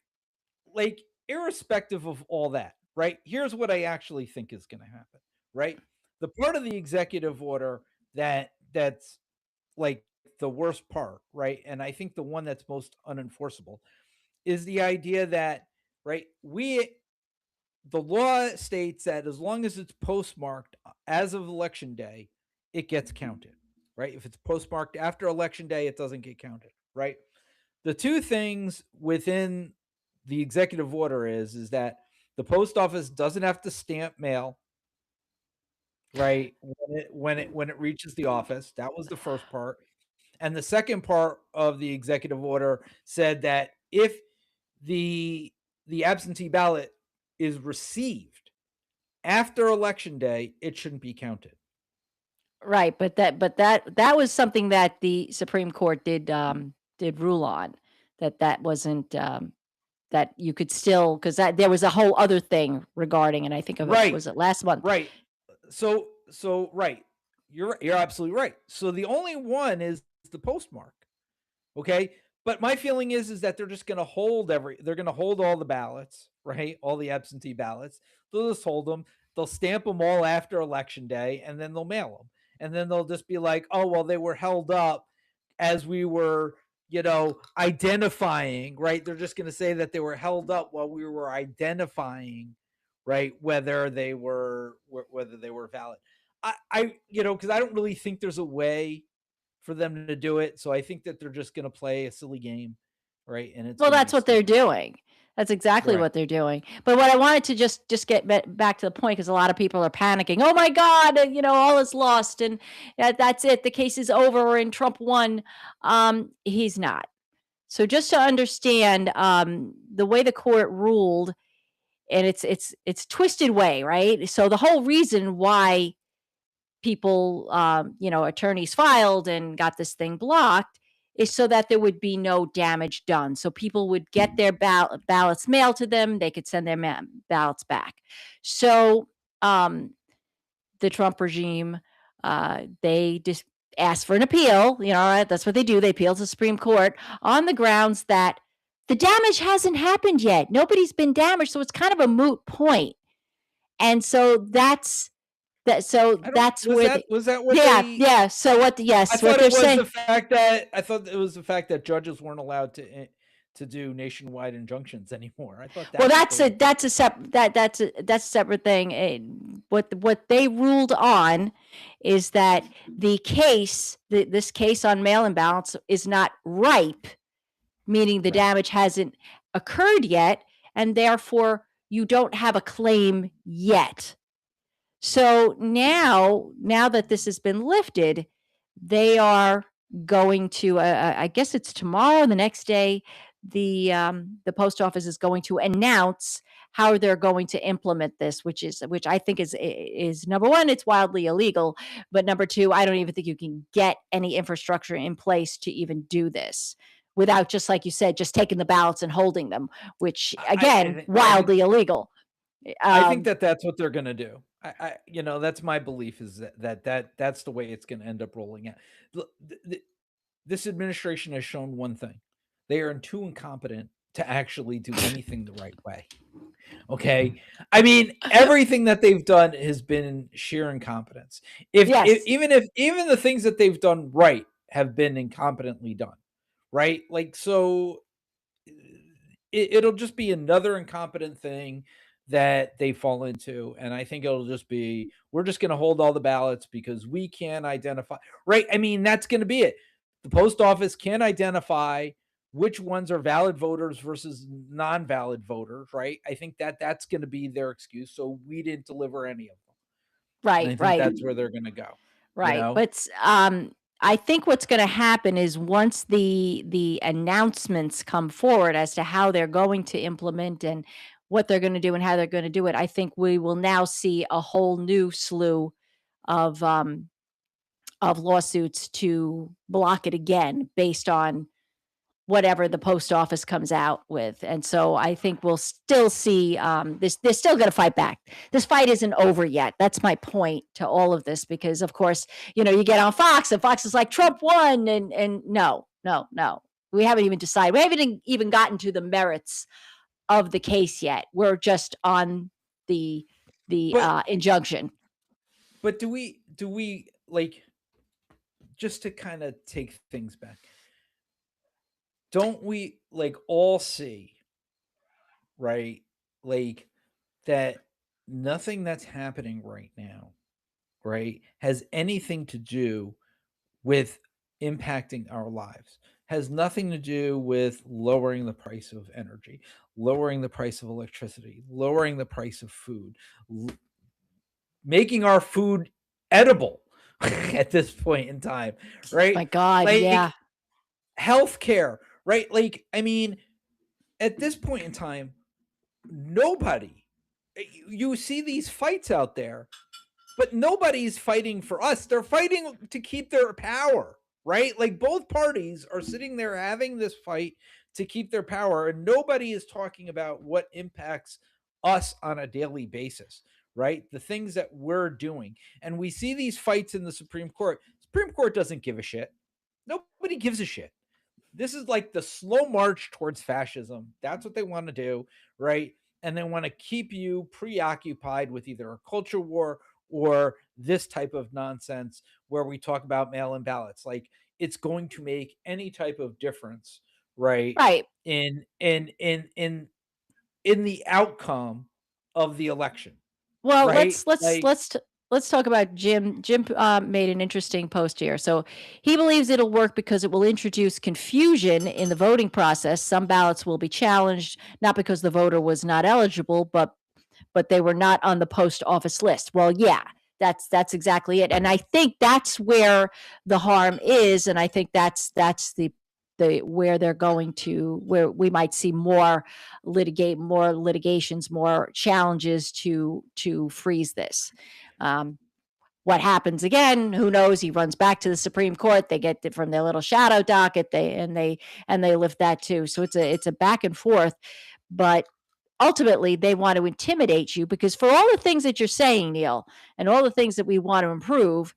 like, irrespective of all that, right? Here's what I actually think is going to happen, right? The part of the executive order that's like the worst part, right? And I think the one that's most unenforceable is the idea that, right, the law states that as long as it's postmarked as of election day, it gets counted, right? If it's postmarked after election day, it doesn't get counted, right? The two things within the executive order is that the post office doesn't have to stamp mail, right, when it reaches the office. That was the first part. And the second part of the executive order said that if the the absentee ballot is received after election day, it shouldn't be counted. Right, but that was something that the Supreme Court did rule on, that wasn't, that you could still, because that there was a whole other thing regarding, and I think of it Right, was it last month? right. So right. You're absolutely right. So the only one is the postmark. Okay. But my feeling is that they're just going to they're going to hold all the ballots, right? All the absentee ballots. They'll just hold them. They'll stamp them all after election day and then they'll mail them. And then they'll just be like, oh, well, they were held up as we were, identifying, right? They're just going to say that they were held up while we were identifying, right? Whether they were valid. Because I don't really think there's a way for them to do it. So I think that they're just going to play a silly game, right? And it's Well, going to be that's what they're stupid. doing. That's exactly Right. what they're doing. But what I wanted to just get back to the point, because a lot of people are panicking. Oh my God, all is lost, and that's it. The case is over, and Trump won. He's not. So just to understand, the way the court ruled, and it's twisted way, right? So the whole reason why people, attorneys filed and got this thing blocked is so that there would be no damage done. So people would get their ballots mailed to them. They could send their ballots back. So um, the Trump regime, they just asked for an appeal. That's what they do. They appeal to the Supreme Court on the grounds that the damage hasn't happened yet. Nobody's been damaged. So it's kind of a moot point. And so I don't that's where the was that what yeah, they yeah, so I what thought they're it was saying. the fact that I thought it was the fact that judges weren't allowed to do nationwide injunctions anymore. I thought Well, that's what they were doing. that's a separate thing. What they ruled on is that this case on mail-in ballots is not ripe, meaning the Right. damage hasn't occurred yet, and therefore you don't have a claim yet. So now that this has been lifted, they are going to, I guess it's tomorrow, the next day, the post office is going to announce how they're going to implement this, which I think is number one, it's wildly illegal, but number two, I don't even think you can get any infrastructure in place to even do this without, just like you said, just taking the ballots and holding them, which again, I think wildly illegal. I think Um, that that's what they're gonna do. That's my belief is that's the way it's gonna end up rolling out. Look, this administration has shown one thing: they are too incompetent to actually do anything the right way. Okay, I mean everything that they've done has been sheer incompetence. yes. Even the things that they've done right have been incompetently done, right? Like so, it'll just be another incompetent thing that they fall into, and I think it'll just be we're just going to hold all the ballots because we can identify, right? I mean that's going to be it. The post office can identify which ones are valid voters versus non-valid voters, right? I think that that's going to be their excuse, so we didn't deliver any of them, and Right, I think right, that's where they're going to go, you right. know. But I think what's going to happen is once the announcements come forward as to how they're going to implement and what they're going to do and how they're going to do it, I think we will now see a whole new slew of um, of lawsuits to block it again based on whatever the post office comes out with. And so I think we'll still see this. They're still going to fight back. This fight isn't over yet. That's my point to all of this, because of course, you get on Fox and Fox is like Trump won, and no, no, no. We haven't even decided. We haven't even gotten to the merits of the case yet. We're just on the But injunction. but do we like, just to kind of take things back? Don't we like all see, right? Like that nothing that's happening right now, right, has anything to do with impacting our lives. Has nothing to do with lowering the price of energy, lowering the price of electricity, lowering the price of food, making our food edible at this point in time, right? My God, yeah. Like healthcare, right? Like, I mean, at this point in time, nobody, you see these fights out there, but nobody's fighting for us. They're fighting to keep their power, right? Like both parties are sitting there having this fight to keep their power, and nobody is talking about what impacts us on a daily basis, right? The things that we're doing. And we see these fights in the Supreme Court. Supreme Court doesn't give a shit. Nobody gives a shit. This is like the slow march towards fascism. That's what they want to do, right? And they want to keep you preoccupied with either a culture war or this type of nonsense where we talk about mail-in ballots. Like it's going to make any type of difference, right? Right. In the outcome of the election, Well, right? let's Like, let's talk about Jim. Jim made an interesting post here. So he believes it'll work because it will introduce confusion in the voting process. Some ballots will be challenged not because the voter was not eligible, but they were not on the post office list. Well, yeah, that's exactly it. And I think that's where the harm is, and I think that's the where they're going to, where we might see more litigations, more challenges to freeze this. Um, what happens again? Who knows? He runs back to the Supreme Court. They get it from their little shadow docket. They lift that too. So it's a back and forth, but ultimately they want to intimidate you, because for all the things that you're saying, Neil, and all the things that we want to improve,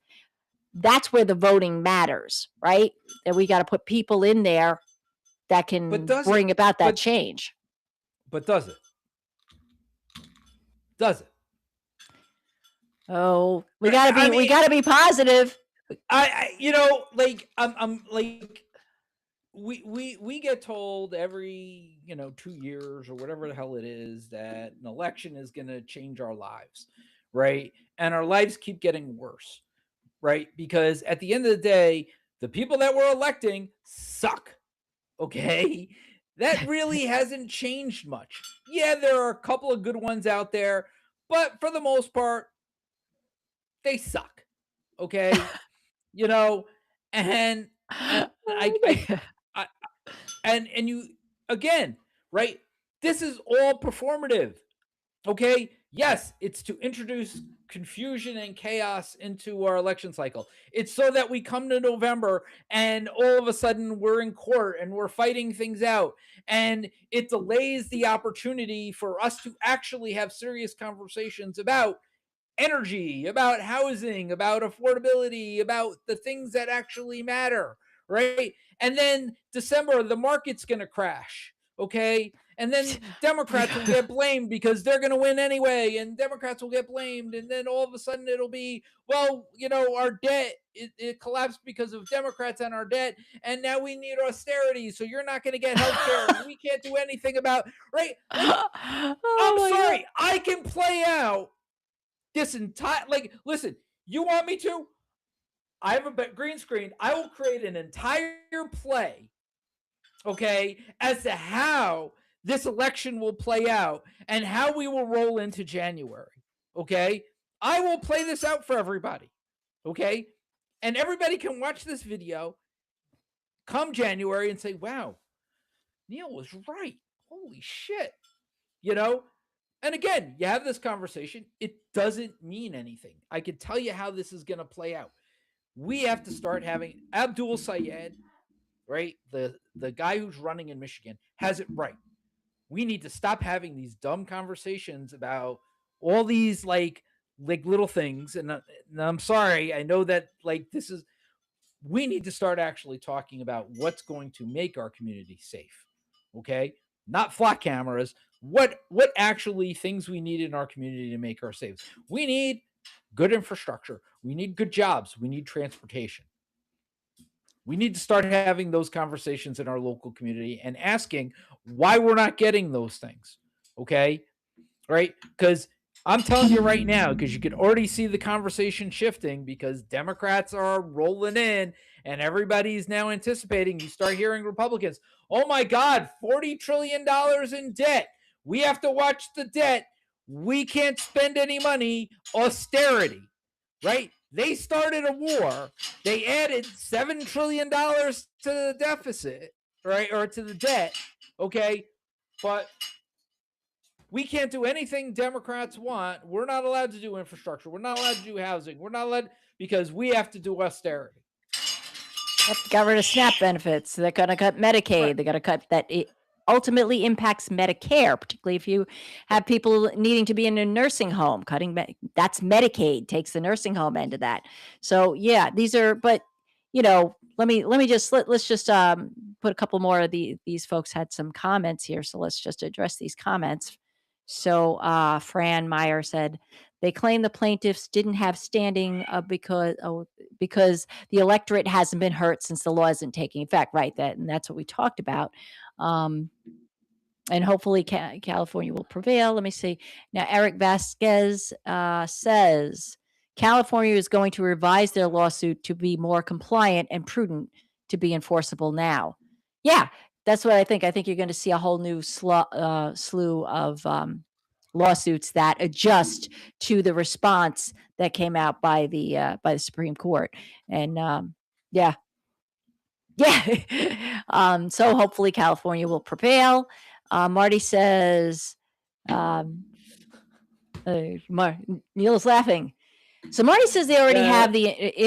that's where the voting matters, right? That we got to put people in there that but can does it? bring about that But change. does it? Does it? Oh, we got to I be we mean, got to be positive. like I'm like we get told every 2 years or whatever the hell it is that an election is going to change our lives, right? And our lives keep getting worse, right? Because at the end of the day, the people that we're electing suck. Okay, that really hasn't changed much. Yeah, there are a couple of good ones out there, but for the most part, they suck. Okay, you know, and and I and you again, right? This is all performative. Okay, yes, it's to introduce confusion and chaos into our election cycle. It's so that we come to November and all of a sudden we're in court and we're fighting things out, and it delays the opportunity for us to actually have serious conversations about energy, about housing, about affordability, about the things that actually matter, right? And then December, the market's going to crash, okay? And then Democrats will get blamed because they're going to win anyway, and Democrats will get blamed. And then all of a sudden it'll be, well, our debt, it collapsed because of Democrats and our debt. And now we need austerity. So you're not going to get health care. And we can't do anything about, right? Like, Oh I'm my God. sorry. I can play out this entire, like, listen, you want me to? I have a green screen. I will create an entire play, okay, as to how this election will play out and how we will roll into January, okay? I will play this out for everybody, okay? And everybody can watch this video come January and say, wow, Neil was right. Holy shit. You know? And again, you have this conversation. It doesn't mean anything. I can tell you how this is going to play out. We have to start having Abdul Sayed, right? The guy who's running in Michigan has it right. We need to stop having these dumb conversations about all these like little things. And I'm sorry, I know that like this is we need to start actually talking about what's going to make our community safe. Okay? Not flock cameras. What actually things we need in our community to make our safe? We need good infrastructure. We need good jobs. We need transportation. We need to start having those conversations in our local community and asking why we're not getting those things. Okay? Right? Because I'm telling you right now, because you can already see the conversation shifting because Democrats are rolling in and everybody's now anticipating. You start hearing Republicans, oh my God, $40 trillion in debt. We have to watch the debt. We can't spend any money. Austerity, right? They started a war. They added $7 trillion to the deficit, right? Or to the debt. Okay. But we can't do anything Democrats want. We're not allowed to do infrastructure. We're not allowed to do housing. We're not allowed because we have to do austerity. Yep, got rid of SNAP benefits. They're going to cut Medicaid. Right. They're going to cut that. It ultimately impacts Medicare, particularly if you have people needing to be in a nursing home. That's Medicaid takes the nursing home end of that. So yeah, these are. But let's just put a couple more of these folks had some comments here. So let's just address these comments. So Fran Meyer said they claim the plaintiffs didn't have standing because the electorate hasn't been hurt since the law isn't taking effect. Right. And that's what we talked about. And hopefully California will prevail. Let me see. Now, Eric Vasquez says California is going to revise their lawsuit to be more compliant and prudent to be enforceable now. Yeah, that's what I think. I think you're going to see a whole new slew of lawsuits that adjust to the response that came out by the Supreme Court. And yeah, yeah. So hopefully California will prevail. Marty says, Neil's laughing. So Marty says they already have the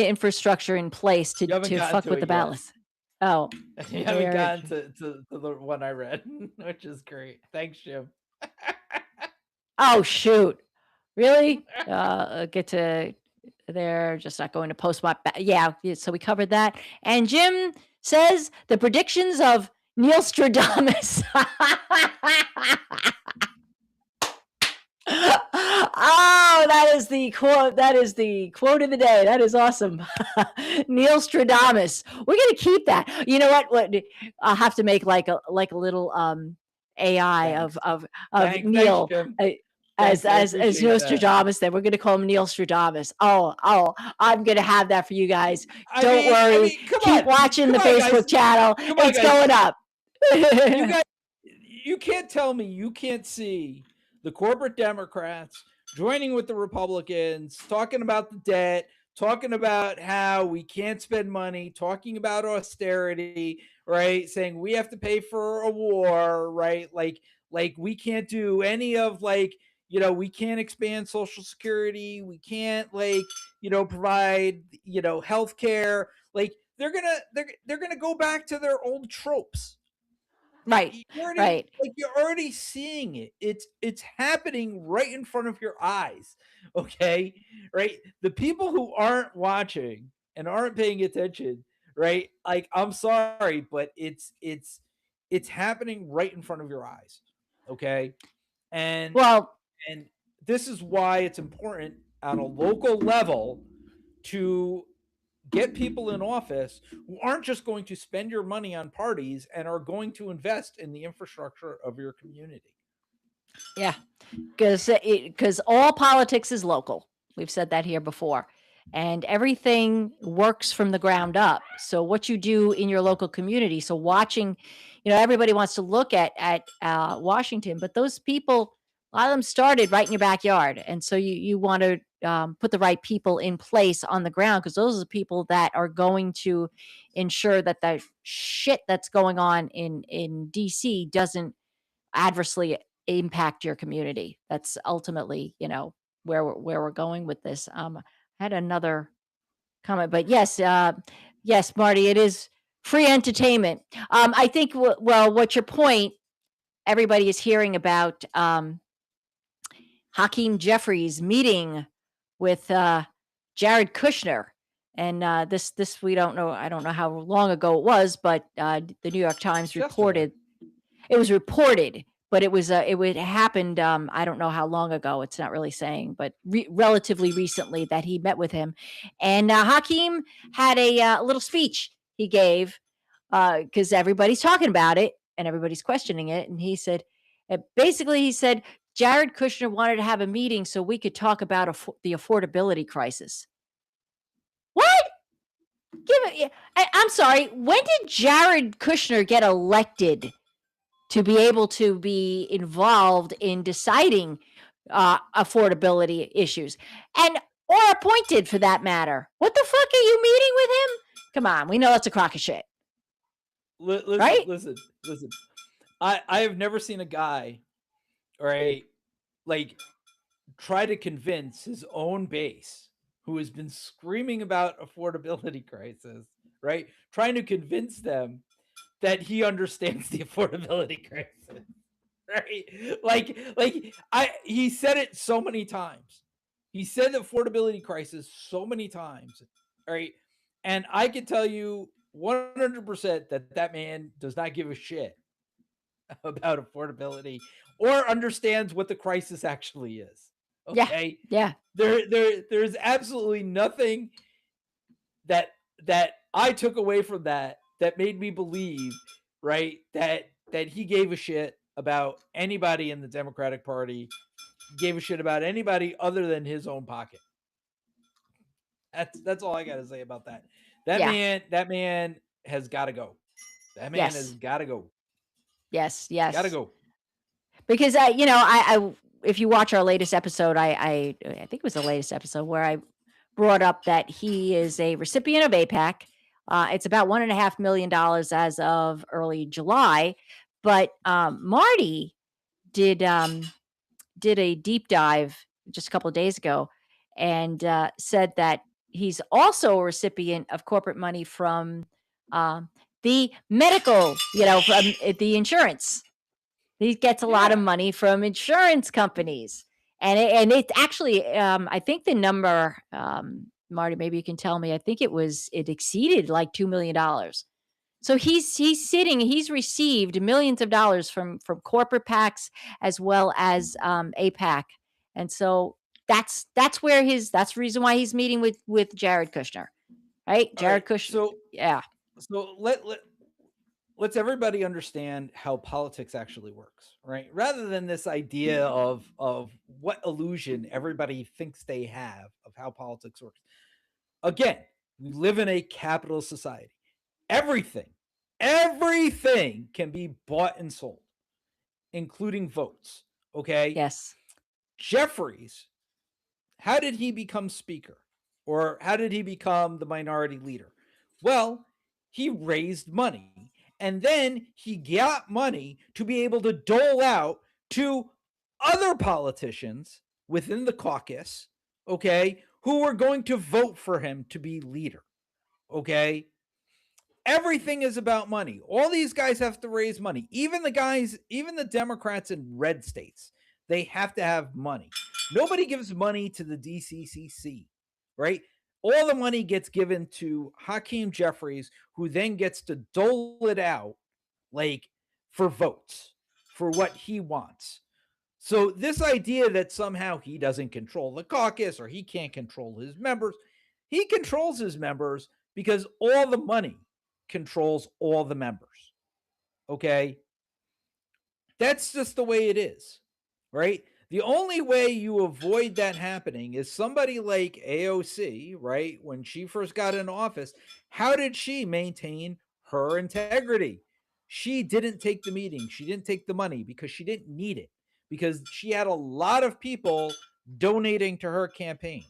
infrastructure in place to fuck with the ballots. Oh, you haven't gotten to the one I read, which is great. Thanks, Jim. Oh, shoot. Really? Get to they're just not going to post my yeah, so we covered that. And Jim says the predictions of Neil Stradamus. Oh, that is the quote. That is the quote of the day. That is awesome. Neil Stradamus. We're gonna keep that. You know what? I'll have to make like a little AI of Neil. Thanks, As Nostradamus, then we're going to call him Neil Stradamus. Oh, I'm going to have that for you guys. Don't worry. Keep watching the Facebook channel. It's going up. You guys, you can't tell me you can't see the corporate Democrats joining with the Republicans, talking about the debt, talking about how we can't spend money, talking about austerity, right? Saying we have to pay for a war, right? Like we can't do any of we can't expand Social Security, we can't provide health care. Like they're gonna go back to their old tropes. Right. Right. Like you're already seeing it. It's happening right in front of your eyes. Okay? Right? The people who aren't watching and aren't paying attention, right? Like I'm sorry, but it's happening right in front of your eyes. Okay? And this is why it's important on a local level to get people in office who aren't just going to spend your money on parties and are going to invest in the infrastructure of your community. Yeah, because all politics is local. We've said that here before. And everything works from the ground up. So what you do in your local community. So watching, everybody wants to look at Washington, but those people, a lot of them started right in your backyard. And so you want to put the right people in place on the ground because those are the people that are going to ensure that the shit that's going on in DC doesn't adversely impact your community. That's ultimately, where we're going with this. I had another comment, but yes, Marty, it is Free entertainment. I think, well, what's your point? Everybody is hearing about Hakeem Jeffries meeting with Jared Kushner. And this we don't know. I don't know how long ago it was, but the New York Times Just yesterday. reported it was reported, but it happened, I don't know how long ago, it's not really saying, but relatively recently that he met with him. And, Hakeem had a, little speech he gave, because everybody's talking about it and everybody's questioning it, and he said basically, he said, "Jared Kushner wanted to have a meeting so we could talk about the affordability crisis." What? Give it yeah, I'm sorry, when did Jared Kushner get elected to be able to be involved in deciding affordability issues and or appointed for that matter? What the fuck are you meeting with him? Come on, we know that's a crock of shit, Listen, right? listen, listen. I have never seen a guy, right, like try to convince his own base who has been screaming about affordability crisis, right? Trying to convince them that he understands the affordability crisis, right? Like I he said it so many times. He said the affordability crisis so many times, right? And I can tell you 100% that that man does not give a shit about affordability or understands what the crisis actually is. Yeah, Okay? yeah, There's absolutely nothing that I took away from that that made me believe, right, that he gave a shit about anybody in the Democratic Party, gave a shit about anybody other than his own pocket. That's all I got to say about that. yeah, That man has got to go. That man has yes, got to go. yes, Got to yes. go. Because if you watch our latest episode, I think it was the latest episode where I brought up that he is a recipient of APAC. It's about $1.5 million as of early July, but Marty did did a deep dive just a couple of days ago and said that he's also a recipient of corporate money from um, the medical, from the insurance. He gets a lot of Yeah. money from insurance companies, and it actually, I think the number, Marty, maybe you can tell me. I think it exceeded like $2 million. So he's received millions of dollars from corporate PACs as well as APAC, and so that's the reason why he's meeting with Jared Kushner, right? All right. Jared Kushner, yeah, So let's everybody understand how politics actually works, right? Rather than this idea of what illusion everybody thinks they have of how politics works. Again, we live in a capitalist society. Everything, everything can be bought and sold, including votes. Okay. yes, Jeffries, how did he become speaker? Or how did he become the minority leader? Well, he raised money and then he got money to be able to dole out to other politicians within the caucus, okay, who were going to vote for him to be leader, okay? Everything is about money. All these guys have to raise money. Even the Democrats in red states, they have to have money. Nobody gives money to the DCCC, right? All the money gets given to Hakeem Jeffries, who then gets to dole it out like for votes for what he wants. So this idea that somehow he doesn't control the caucus or he can't control his members, he controls his members because all the money controls all the members. Okay? That's just the way it is, right? The only way you avoid that happening is somebody like AOC, right? When she first got in office, how did she maintain her integrity? She didn't take the meeting, she didn't take the money because she didn't need it, because she had a lot of people donating to her campaign,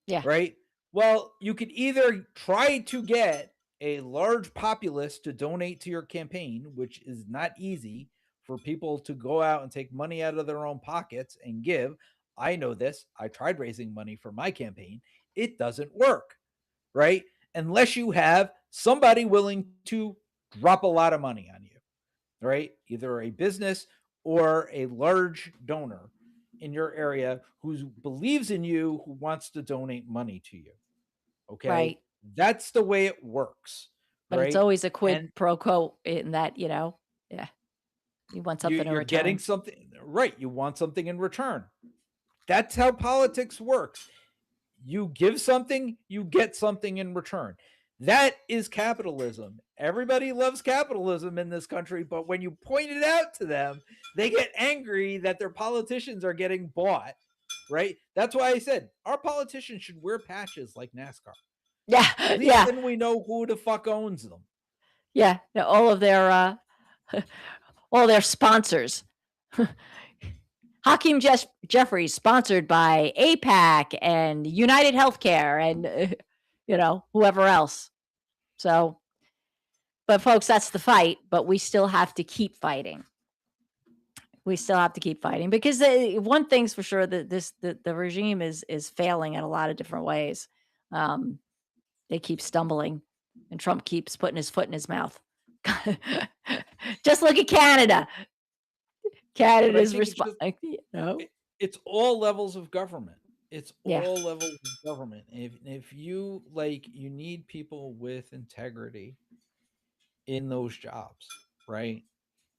yeah, right? Well, you could either try to get a large populace to donate to your campaign, which is not easy for people to go out and take money out of their own pockets and give. I know this. I tried raising money for my campaign. It doesn't work, right? Unless you have somebody willing to drop a lot of money on you, right? Either a business or a large donor in your area who believes in you, who wants to donate money to you. Okay. Right. That's the way it works, But it's right? always a quid And pro quo in that, yeah, you want something in you're getting return. something, right? You want something in return. That's how politics works. You give something, you get something in return. That is capitalism. Everybody loves capitalism in this country, but when you point it out to them, they get angry that their politicians are getting bought, right? That's why I said our politicians should wear patches like NASCAR. At Yeah, least yeah, then we know who the fuck owns them. yeah. All of their all their sponsors. Hakeem Jeffries sponsored by APAC and United Healthcare and whoever else. So, but folks, that's the fight. But we still have to keep fighting. We still have to keep fighting because one thing's for sure that the regime is failing in a lot of different ways. Um, they keep stumbling, and Trump keeps putting his foot in his mouth. Just look at Canada. But I Canada's think it's response. just it's all levels of government. It's Yeah. all levels of government. If you like, you need people with integrity in those jobs, right?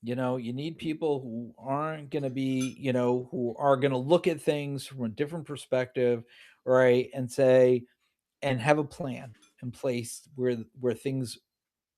You need people who aren't going to be, who are going to look at things from a different perspective, right? And say, and have a plan in place where things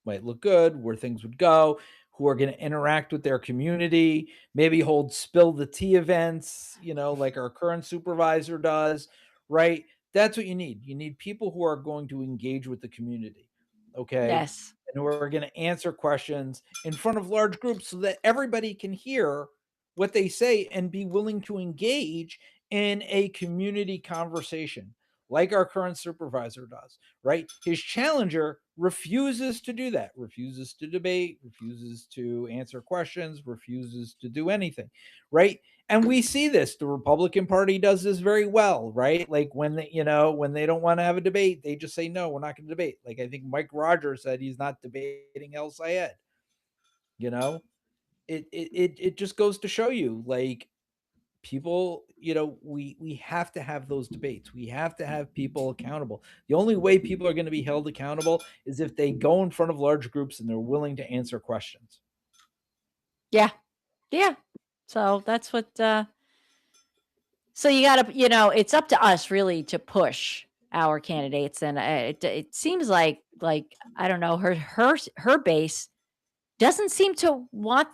might look good, where things would go, who are going to interact with their community, maybe hold spill the tea events, like our current supervisor does, right? That's what you need. You need people who are going to engage with the community, okay? Yes. And who are going to answer questions in front of large groups so that everybody can hear what they say and be willing to engage in a community conversation like our current supervisor does, right? His challenger refuses to do that, refuses to debate, refuses to answer questions, refuses to do anything, right? And we see this. The Republican Party does this very well, right? Like when they don't want to have a debate, they just say no, we're not going to debate. Like I think Mike Rogers said he's not debating El Sayed. You know, it just goes to show you, like, people, we have to have those debates. We have to have people accountable. The only way people are going to be held accountable is if they go in front of large groups and they're willing to answer questions. Yeah. Yeah. So that's what so you got to it's up to us really to push our candidates, and it seems like I don't know, her base doesn't seem to want.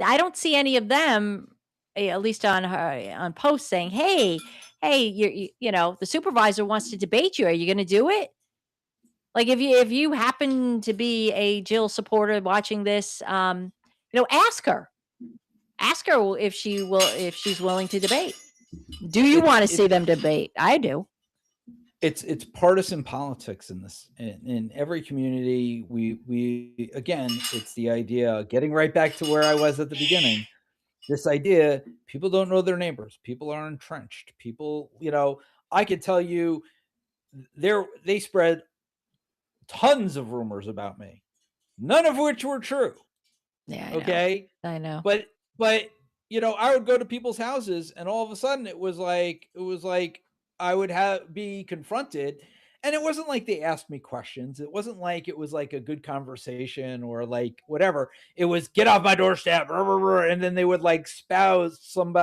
I don't see any of them, at least on her on posts saying, hey, the supervisor wants to debate you. Are you going to do it? Like if you happen to be a Jill supporter watching this, ask her if she's willing to debate. Do you It's want to it's see them debate? I do. it's partisan politics in this, in every community. We again, it's the idea, getting right back to where I was at the beginning. This idea, people don't know their neighbors. People are entrenched. People, I could tell you, they spread tons of rumors about me, none of which were true. Yeah, I know. Okay. I know. But I would go to people's houses and all of a sudden it was like I would be confronted, and it wasn't like they asked me questions. It wasn't like it was like a good conversation or like whatever. It was, get off my doorstep, and then they would like spout some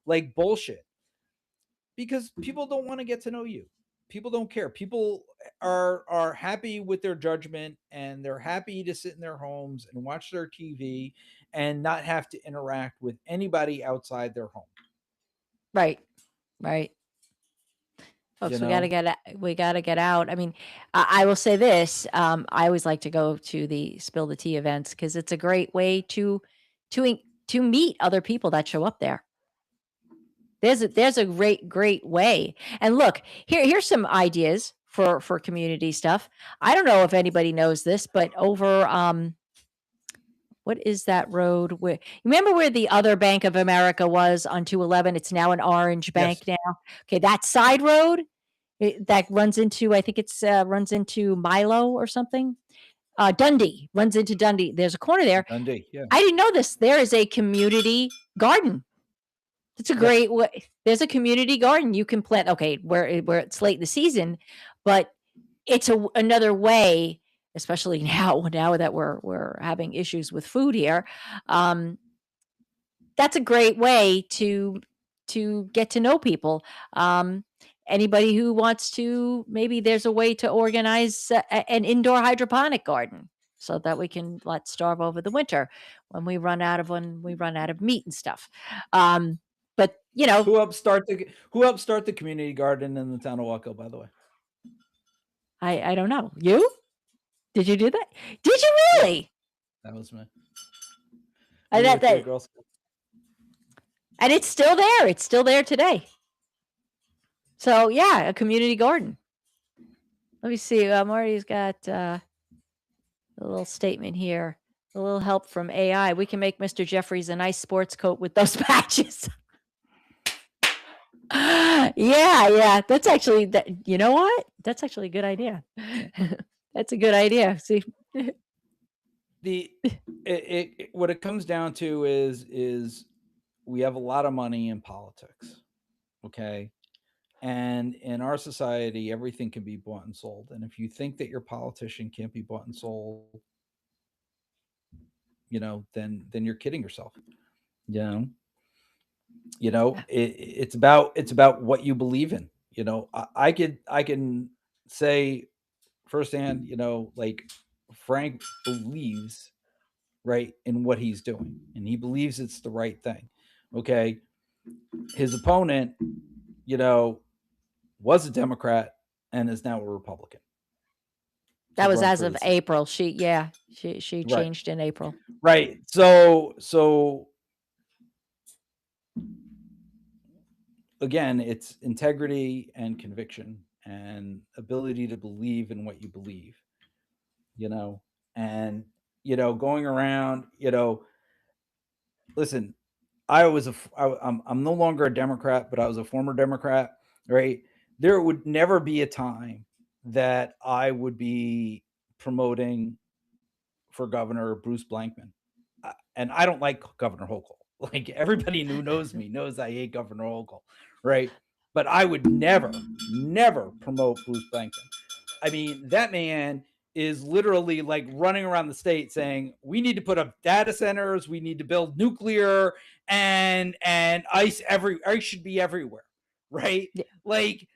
like bullshit, because people don't want to get to know you. People don't care. People are happy with their judgment, and they're happy to sit in their homes and watch their TV and not have to interact with anybody outside their home. Right. Right. You Folks, know, we gotta get out. I mean, I will say this. I always like to go to the spill the tea events because it's a great way to meet other people that show up there. There's a great way. And look, here's some ideas for community stuff. I don't know if anybody knows this, but over what is that road where you remember where the other Bank of America was on 211? It's now an Orange yes, Bank now. Okay, that side road that runs into, I think it's runs into Milo or something. Dundee runs into Dundee. There's a corner there. Dundee, yeah. I didn't know this. There is a community garden. It's a Yes. great way. There's a community garden you can plant. Okay, where it's late in the season, but it's another way, especially now that we're having issues with food here. Um, that's a great way to get to know people. Anybody who wants to, maybe there's a way to organize an indoor hydroponic garden so that we can let starve over the winter when we run out of meat and stuff. But Who helped start the community garden in the town of Waco, by the way? I don't know. You? Did you do that? Did you Yeah, really? that was me. I Me that with the that Girl Scouts. and it's still there. It's still there today. So yeah, a community garden. Let me see. Marty's got a little statement here. A little help from AI. We can make Mr. Jeffries a nice sports coat with those patches. Yeah. That's actually that. You know what? That's actually a good idea. That's a good idea. See, What it comes down to is we have a lot of money in politics, okay? And in our society, everything can be bought and sold. And if you think that your politician can't be bought and sold, then you're kidding yourself. You know, it's about what you believe in. I can say firsthand, like Frank believes right in what he's doing, and he believes it's the right thing. Okay, his opponent, you know, was a Democrat and is now a Republican to that was run as for of the seat. April. She Right. changed in April. Right. So again, it's integrity and conviction and ability to believe in what you believe, you know, and going around, listen, I'm no longer a Democrat, but I was a former Democrat, right? There would never be a time that I would be promoting for governor Bruce Blankman. And I don't like Governor Hochul. Like everybody who knows me knows I hate Governor Hochul, right? But I would never promote Bruce Blankman. I mean, that man is literally like running around the state saying we need to put up data centers, we need to build nuclear, and ice should be everywhere, right? Yeah. Like,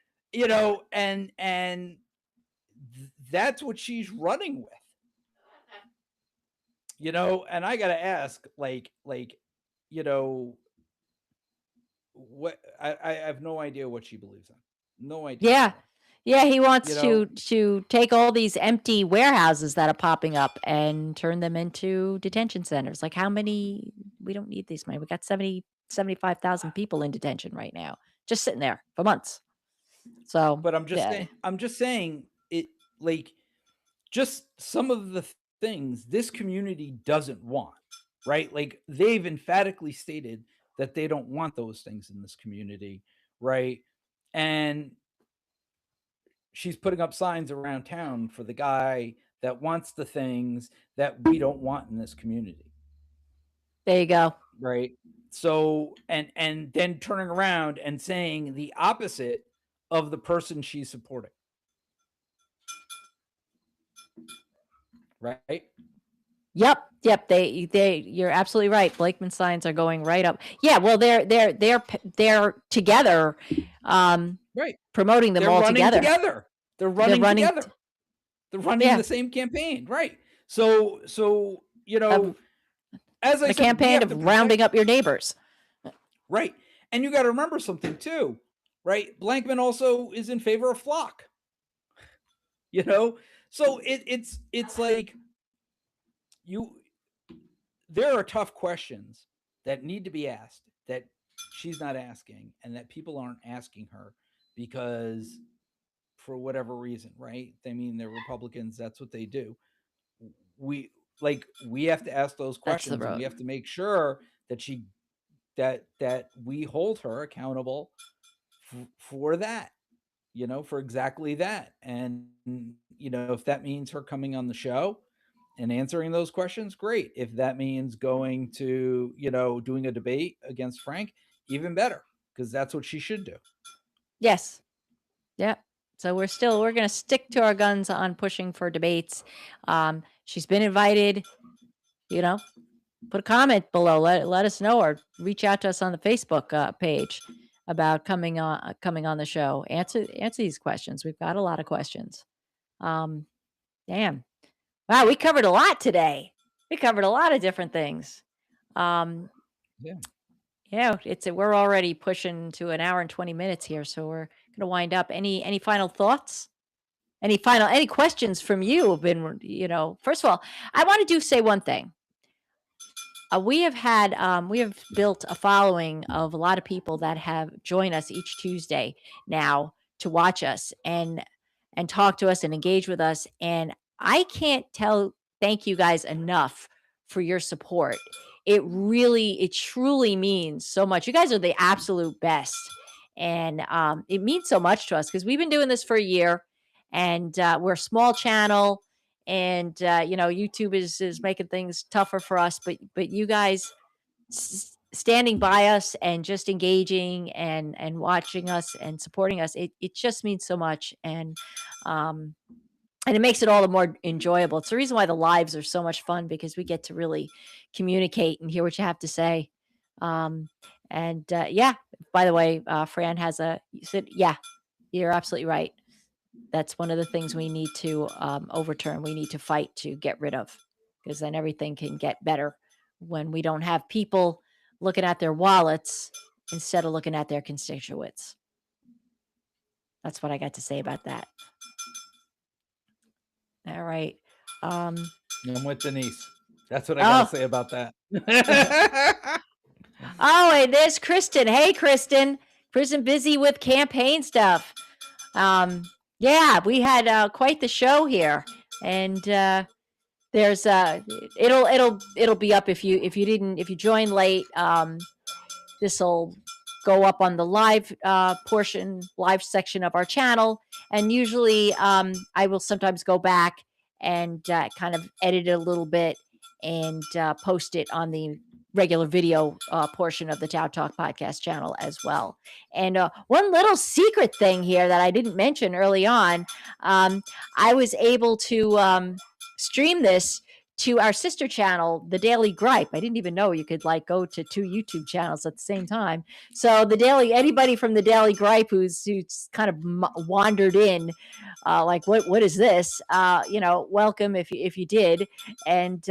and that's what she's running with. And I gotta ask, you know, what I have no idea what she believes in. No idea. Yeah. Yeah, he You wants know, to take all these empty warehouses that are popping up and turn them into detention centers. Like how many we don't need these many. We got 75,000 people in detention right now, just sitting there for months. So, but yeah. I'm just saying it, like, just some of the things this community doesn't want, right? Like they've emphatically stated that they don't want those things in this community, right? And she's putting up signs around town for the guy that wants the things that we don't want in this community, There you go. right? So and then turning around and saying the opposite of the person she's supporting, right? Yep, they you're absolutely right. Blakeman signs are going right up. Yeah, well, they're together, Right. promoting them They're all running together. together. They're They're running running together. They're running yeah, the same campaign, right? So of as I the said, we campaign have to of rounding protect, up your neighbors. right? And you got to remember something too, right? Blankman also is in favor of flock, you know. So it's like you there are tough questions that need to be asked that she's not asking and that people aren't asking her because for whatever reason, right? I mean, they're Republicans, that's what they do. We have to ask those That's the questions and we road. have to make sure that that we hold her accountable for that, for exactly that. And, if that means her coming on the show and answering those questions, great. If that means going to, doing a debate against Frank, even better, because that's what she should do. Yes. Yep. So we're going to stick to our guns on pushing for debates. She's been invited, put a comment below. Let us know, or reach out to us on the Facebook page about coming on the show. Answer these questions. We've got a lot of questions. Damn. Wow, we covered a lot today. We covered a lot of different things. Um, Yeah. yeah, we're already pushing to an hour and 20 minutes here, so we're gonna wind up. Any final thoughts? Any questions from you have been, first of all, I want to say one thing. We have built a following of a lot of people that have joined us each Tuesday now to watch us and talk to us and engage with us. And I can't thank you guys enough for your support. It truly means so much. You guys are the absolute best. And it means so much to us because we've been doing this for a year, and we're a small channel, and YouTube is making things tougher for us, but you guys standing by us and just engaging and watching us and supporting us, it just means so much. Um and it makes it all the more enjoyable. It's the reason why the lives are so much fun, because we get to really communicate and hear what you have to say. um and yeah, by the way, Fran has you said, yeah, you're absolutely right. That's one of the things we need to overturn. We need to fight to get rid of, because then everything can get better when we don't have people looking at their wallets instead of looking at their constituents. That's what I got to say about that. All right. Um, I'm with Denise. That's what I got to oh, say about that. oh, and there's Kristen. Hey, Kristen. Kristen busy with campaign stuff. Yeah, we had quite the show here, and there's it'll be up if you join late. This will go up on the live section of our channel, and usually I will sometimes go back and kind of edit it a little bit and post it on the regular video portion of the TOWTalk podcast channel as well. And one little secret thing here that I didn't mention early on, I was able to stream this to our sister channel, The Daily Gripe. I didn't even know you could go to two YouTube channels at the same time. So anybody from The Daily Gripe who's kind of wandered in, what is this? Welcome if you did, and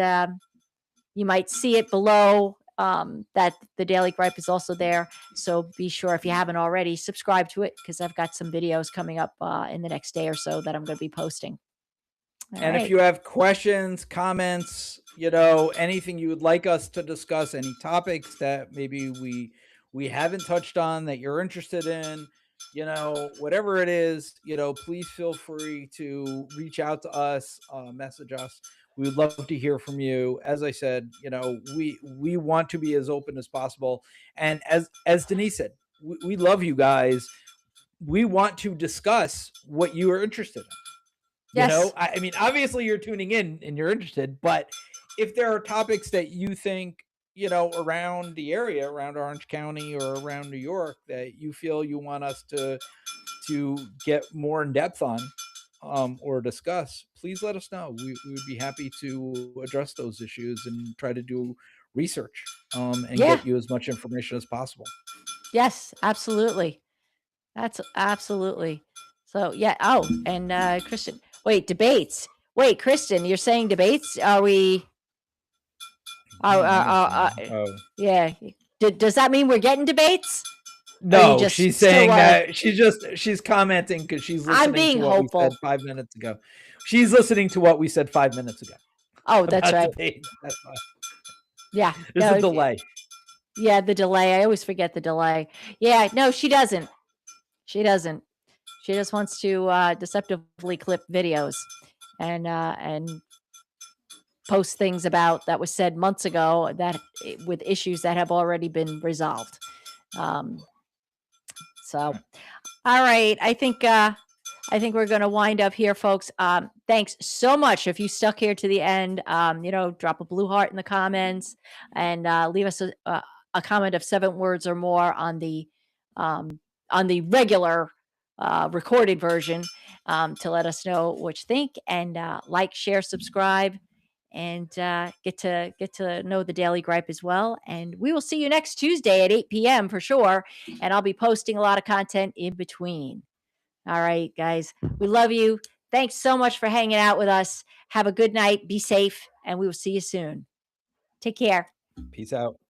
you might see it below. That The Daily Gripe is also there. So be sure, if you haven't already, subscribe to it, because I've got some videos coming up in the next day or so that I'm going to be posting. All And if right. you have questions, comments, anything you would like us to discuss, any topics that maybe we haven't touched on that you're interested in, whatever it is, please feel free to reach out to us, message us. We would love to hear from you. As I said, we want to be as open as possible. And as Denise said, we love you guys. We want to discuss what you are interested in. Yes. I mean, obviously you're tuning in and you're interested, but if there are topics that you think, around the area, around Orange County or around New York, that you feel you want us to get more in depth on, or discuss, please let us know. We would be happy to address those issues and try to do research, and Yeah. get you as much information as possible. Yes, absolutely. That's absolutely. So yeah. Oh, and Kristen. Wait, debates. Wait, Kristen, you're saying debates? Are we? I don't understand. Oh. Yeah. Does that mean we're getting debates? Or you No, just she's still saying want to? that she's commenting because she's I'm listening to being what we said hopeful. 5 minutes ago. She's listening to what we said 5 minutes ago Oh, that's about right. debate. That's why. Yeah. There's No. a delay. Yeah, the delay. I always forget the delay. Yeah. No, she doesn't. She doesn't. She just wants to deceptively clip videos and post things about that was said months ago, that with issues that have already been resolved. Um, so All right. I think we're going to wind up here, folks. Thanks so much. If you stuck here to the end, drop a blue heart in the comments and leave us a comment of 7 words or more um, on the regular recorded version to let us know what you think. And like, share, subscribe, and get to know the Daily Gripe as well. And we will see you next Tuesday at 8 p.m. for sure. And I'll be posting a lot of content in between. All right, guys. We love you. Thanks so much for hanging out with us. Have a good night. Be safe, and we will see you soon. Take care. Peace out.